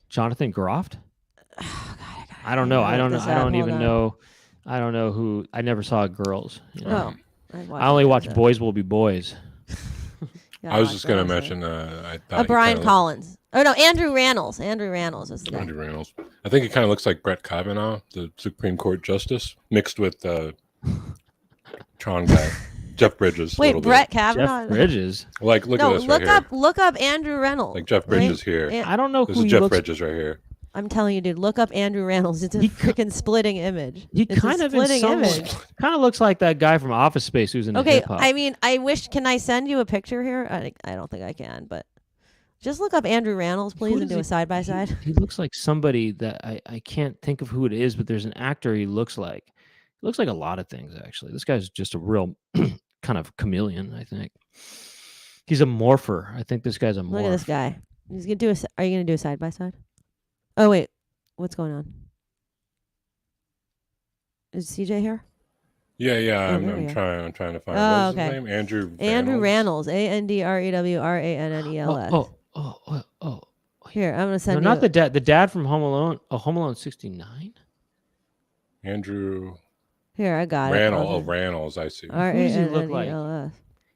Jonathan Groff? Oh, God, I don't know. I don't know. look this I up. don't Hold even on. know. I don't know who. I never saw Girls. You know? Oh, I only watch Boys Will Be Boys. I was just going to mention. I thought he Brian kinda Collins. Oh no, Andrew Rannells. Andrew Rannells is the guy. Andrew Reynolds. I think he kind of looks like Brett Kavanaugh, the Supreme Court Justice, mixed with Tron guy, Jeff Bridges. a Wait, little Brett bit. Kavanaugh. Jeff Bridges. Like, look No, at this right here. look up Andrew Reynolds. Like Jeff Bridges here. I don't know This who is he Jeff looks. Bridges right here. I'm telling you, dude. Look up Andrew Reynolds. It's a He freaking splitting image. He It's kind a of in splitting some image. kind of looks like that guy from Office Space who's in Okay, hip hop. I mean, I wish. Can I send you a picture here? I don't think I can, but just look up Andrew Reynolds, please, Who and does do a he- side by side. He looks like somebody that I can't think of who it is, but there's an actor he looks like. He looks like a lot of things actually. This guy's just a real kind of chameleon. I think he's a morpher. I think this guy's a morph. Look at this guy. He's gonna do a. Are you gonna do a side by side? Oh wait, what's going on? Is CJ here? Yeah. Oh, there we I'm go. trying to find. Oh, What's his okay. name? Andrew Reynolds. AndrewRannells. Oh. Here, I'm gonna No, send not you. the dad. The dad from Home Alone. Oh, Home Alone '69. Andrew Here, I got Rannell. it. Oh, Rannells. I see. Who does he look like? Rannells.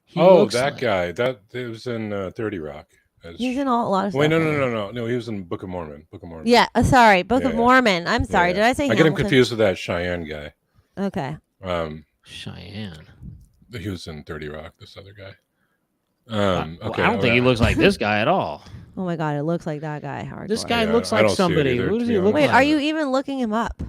He Oh, looks that like- guy. That was in 30 Rock. He's in a lot of stuff. Wait, no. He was in Book of Mormon. Yeah, sorry, Book of Yeah. Mormon. I'm sorry. Yeah. Did I say? I get him Hamilton? confused with that Cheyenne guy. Okay. Cheyenne. He was in 30 Rock. This other guy. Well, Okay. I don't think he looks like this guy at all. Oh my God, it looks like that guy. Hardcore. This guy Yeah, looks I like don't see it somebody. either, Who to does be he look honest. Wait, like? are you even looking him up?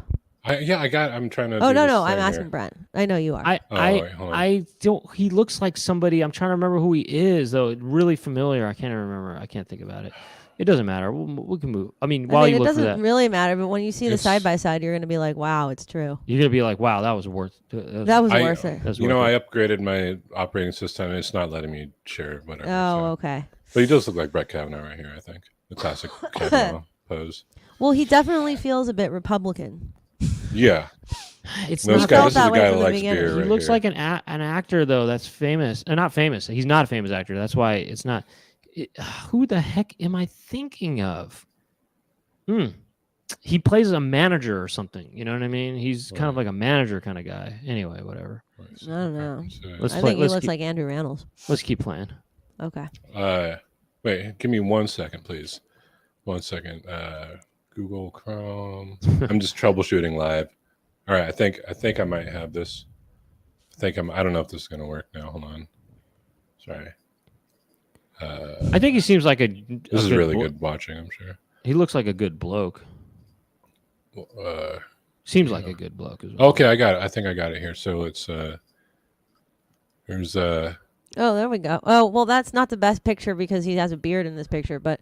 I'm trying to. Oh do no, this no, I'm thing asking here. Brent. I know you are. I wait, hold on. I don't. He looks like somebody. I'm trying to remember who he is though. Really familiar. I can't remember. I can't think about it. It doesn't matter. We can move. I mean, while you it look for doesn't that, really matter. But when you see the It's- side by side, you're gonna be like, "Wow, it's true." you're gonna be like, "Wow, that was worth." That was I- worth it. That's You know, worth I it. upgraded my operating system. And it's not letting me share whatever. Oh, so. okay. But he does look like Brett Kavanaugh right here. I think the classic Kavanaugh pose. Well, he definitely feels a bit Republican. Yeah, It's Those not guys- felt this is that a way guy from who the likes beginning. beer. He right looks here. like an actor though. That's famous. Not famous. He's not a famous actor. That's why it's not. Who the heck am I thinking of? He plays a manager or something. You know what I mean? He's kind of like a manager kind of guy. Anyway, whatever. I don't know. Let's I play. think he Let's looks keep, like Andrew Reynolds. let's keep playing. Okay. Wait, give me 1 second, please. 1 second. Google Chrome. I'm just troubleshooting live. All right, I think I might have this. I don't know if this is gonna work now. Hold on. Sorry. I think he seems like a. This is really good watching. I'm sure. He looks like a good bloke. Seems like a good bloke as well. Okay, I got it. I think I got it here. So it's here's Oh, there we go. Oh, well, that's not the best picture because he has a beard in this picture, but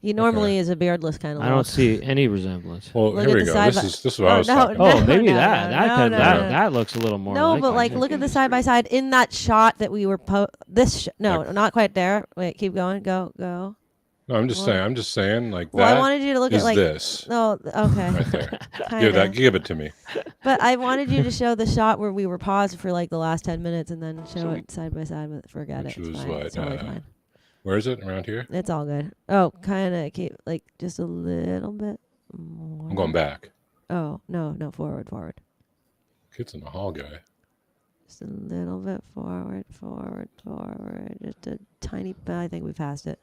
he normally is a beardless kind of. I don't see any resemblance. well, Look here at we the go. side This by- is what I was no, talking no, about. Oh, maybe no, that. no, That no, could, no, that no. that looks a little more. No, like but him. like, look at the side by side in that shot that we were. No, Like- not quite there. Wait, keep going. Go. No, I'm just saying like Well, I that wanted you to look is at like. this Oh, okay. right there. Kinda. Give it to me. But I wanted you to show the shot where we were paused for like the last 10 minutes and then show it side by side. But forget Which it. It's was fine. what, It's totally fine. Where is it? Around here? It's all good. Oh, kind of keep like just a little bit more. I'm going back. Oh no, forward. Kids in the hall guy. Just a little bit forward. Just a tiny bit. I think we passed it.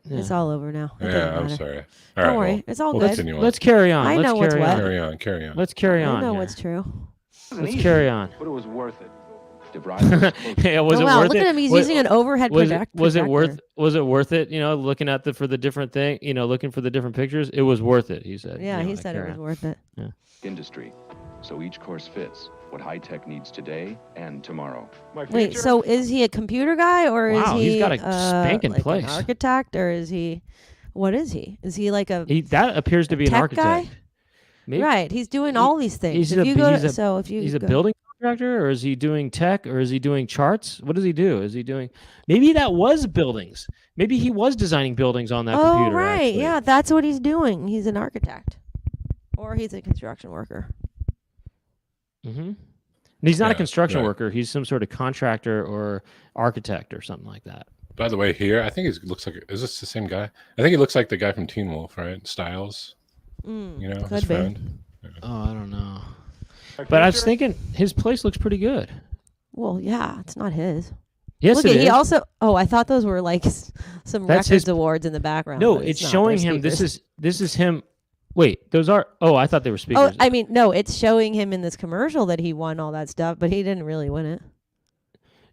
It's all over now. It doesn't Yeah, I'm matter. sorry. All Don't right, worry. well, It's all we'll good. continue on. Let's carry on. I Let's know what's carry what. on. Carry on. Let's carry I on. know here. what's true. Let's carry on. But it was worth it. DeVry. Yeah, was Oh, it wow, worth look it? at him. He's Was- using an overhead was projector. it was it worth it? You know, looking at for the different thing. You know, looking for the different pictures. It was worth it. He said. Yeah, You know, he like, said it carry was on. worth it. Industry. So each course fits what high tech needs today and tomorrow. My Wait, future? so is he a computer guy or is Wow, he he's got a spanking like place. an architect or is he? What is he? Is he like a That appears to be an tech architect. guy? Maybe. Right? He's doing all these things. he's If a- you go he's to, a- so if you He's a go- building contractor, or is he doing tech, or is he doing charts? What does he do? Is he doing? Maybe that was buildings. Maybe he was designing buildings on that Oh, computer. right. Actually. Yeah, that's what he's doing. He's an architect. Or he's a construction worker. Mm-hmm. He's not a Yeah, construction right. worker. He's some sort of contractor or architect or something like that. By the way, here I think he looks like. Is this the same guy? I think he looks like the guy from Teen Wolf, right? Styles. You know, his Could be. friend. Oh, I don't know. My But I was future? thinking his place looks pretty good. Well, yeah, it's not his. Yes, Look it at, he is. also. Oh, I thought those were like some That's records his- awards in the background. No, but it's not. showing They're him. speakers. This is him. Wait, those are. Oh, I thought they were speakers. Oh, I mean, no, it's showing him in this commercial that he won all that stuff, but he didn't really win it.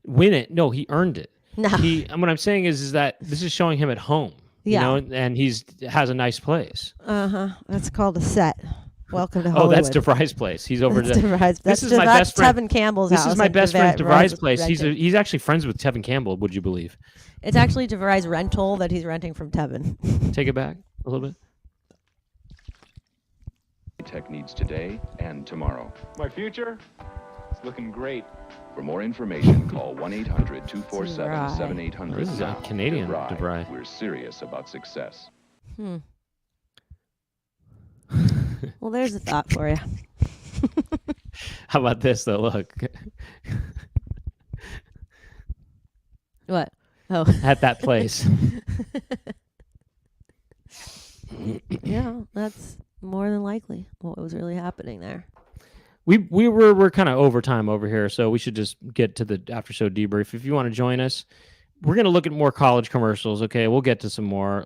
Win it? No, he earned it. No. What I'm saying is that this is showing him at home. Yeah. You know, and has a nice place. That's called a set. Welcome to Oh, Hollywood. that's DeVry's place. He's over That's there. DeVry's. This is that's my best friend. Tevin Campbell's This house. is my and best friend DeVry's DeVry's place. renting. He's actually friends with Tevin Campbell. Would you believe? It's actually DeVry's rental that he's renting from Tevin. Take it back a little bit. Tech needs today and tomorrow. My future? It's looking great. For more information, call 1-800-247-7800. This is a now. Canadian DeVry. We're serious about success. Well, there's a thought for you. How about this though? Look, What? Oh, at that place. yeah, that's more than likely what was really happening there. We're kind of overtime over here, so we should just get to the after show debrief. If you want to join us, we're gonna look at more college commercials. Okay, we'll get to some more.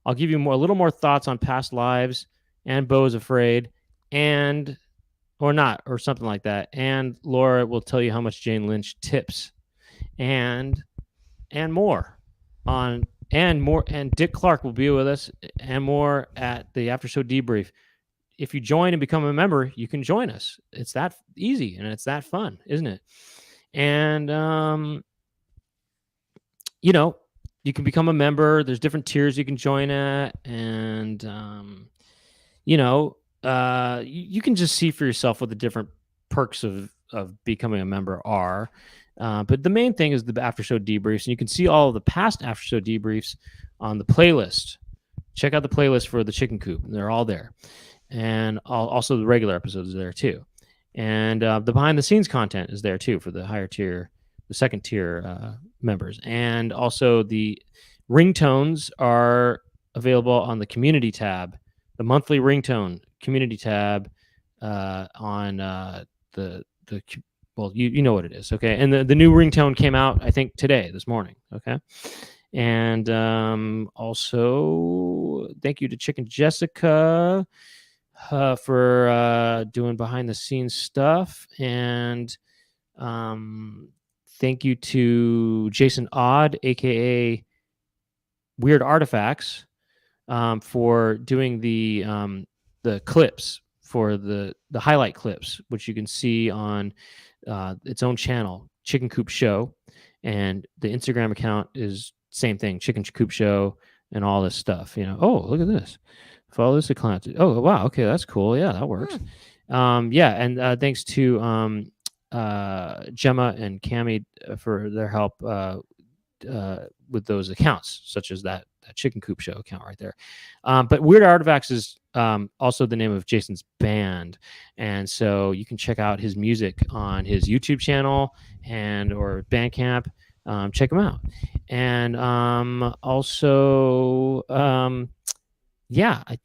I'll give you a little more thoughts on past lives and Beau's Afraid, or something like that. And Laura will tell you how much Jane Lynch tips, and more and Dick Clark will be with us and more at the after show debrief. If you join and become a member, you can join us. It's that easy and it's that fun, isn't it? And you can become a member. There's different tiers you can join at, and you can just see for yourself what the different perks of becoming a member are. But the main thing is the after show debriefs, and you can see all of the past after show debriefs on the playlist. Check out the playlist for the Chicken Coop; they're all there, and also the regular episodes are there too. And the behind the scenes content is there too for the higher tier, the second tier members, and also the ringtones are available on the community tab, the monthly ringtone community tab on the well, you know what it is, okay? And the new ringtone came out, I think, this morning, okay? And also, thank you to Chicken Jessica for doing behind-the-scenes stuff. And thank you to Jason Odd, a.k.a. Weird Artifacts, for doing the clips, for the highlight clips, which you can see on its own channel, Chicken Coop Show, and the Instagram account is same thing, Chicken Coop Show, and all this stuff. Oh, look at this, follow this account. Oh, wow, okay, that's cool. Yeah, that works. And thanks to Gemma and Cami for their help with those accounts, such as that Chicken Coop Show account right there. But Weird Artifacts is also the name of Jason's band, and so you can check out his music on his YouTube channel or Bandcamp. Check him out. And also, I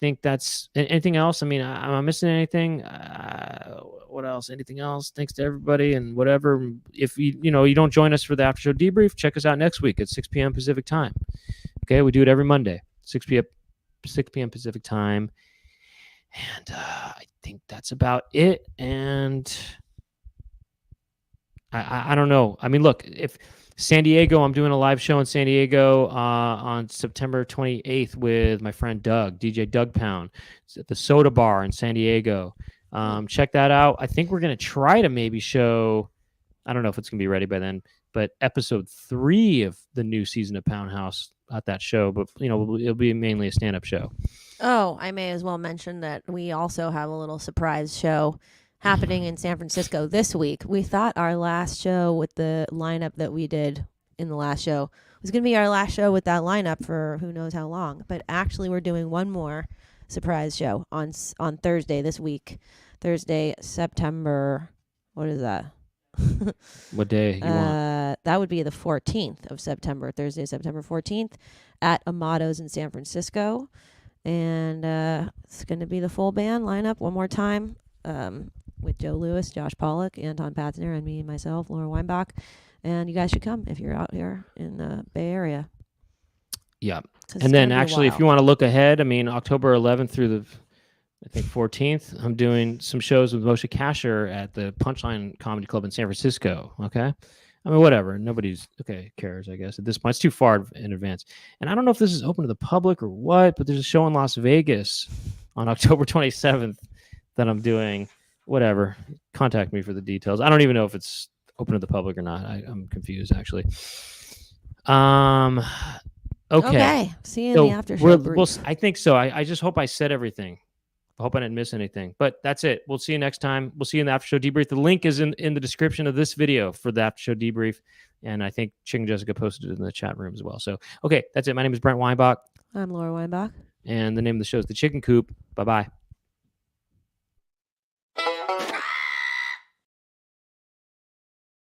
think that's anything else. I mean, am I missing anything? What else? Anything else? Thanks to everybody and whatever. If you don't join us for the after show debrief, check us out next week at 6 p.m. Pacific time. Okay, we do it every Monday, 6 p.m. Pacific time. And I think that's about it. And I don't know. I mean, look, if San Diego, I'm doing a live show in San Diego on September 28th with my friend Doug, DJ Doug Pound. It's at the Soda Bar in San Diego. Check that out. I think we're going to try to maybe show, I don't know if it's going to be ready by then, but episode 3 of the new season of Pound House at that show. But, it'll be mainly a stand-up show. Oh, I may as well mention that we also have a little surprise show happening in San Francisco this week. We thought our last show with the lineup that we did in the last show was going to be our last show with that lineup for who knows how long. But actually, we're doing one more surprise show on Thursday this week. Thursday, September. What is that? What day you want? That would be the 14th of September. Thursday, September 14th at Amato's in San Francisco. And it's going to be the full band lineup one more time. With Joe Lewis, Josh Pollock, Anton Patzner, and me and myself, Laura Weinbach. And you guys should come if you're out here in the Bay Area. Yeah. 'Cause it's And then gonna be actually, if wild. you want to look ahead, I mean, October 11th through the, I think, 14th, I'm doing some shows with Moshe Kasher at the Punchline Comedy Club in San Francisco. Okay. I mean, whatever. Nobody's cares, I guess, at this point. It's too far in advance. And I don't know if this is open to the public or what, but there's a show in Las Vegas on October 27th that I'm doing. Whatever. Contact me for the details. I don't even know if it's open to the public or not. I'm confused, actually. Okay. See you in the after show. I think so. I just hope I said everything. I hope I didn't miss anything. But that's it. We'll see you next time. We'll see you in the after show debrief. The link is in the description of this video for the after show debrief. And I think Chicken Jessica posted it in the chat room as well. So, okay, that's it. My name is Brent Weinbach. I'm Laura Weinbach. And the name of the show is The Chicken Coop. Bye-bye.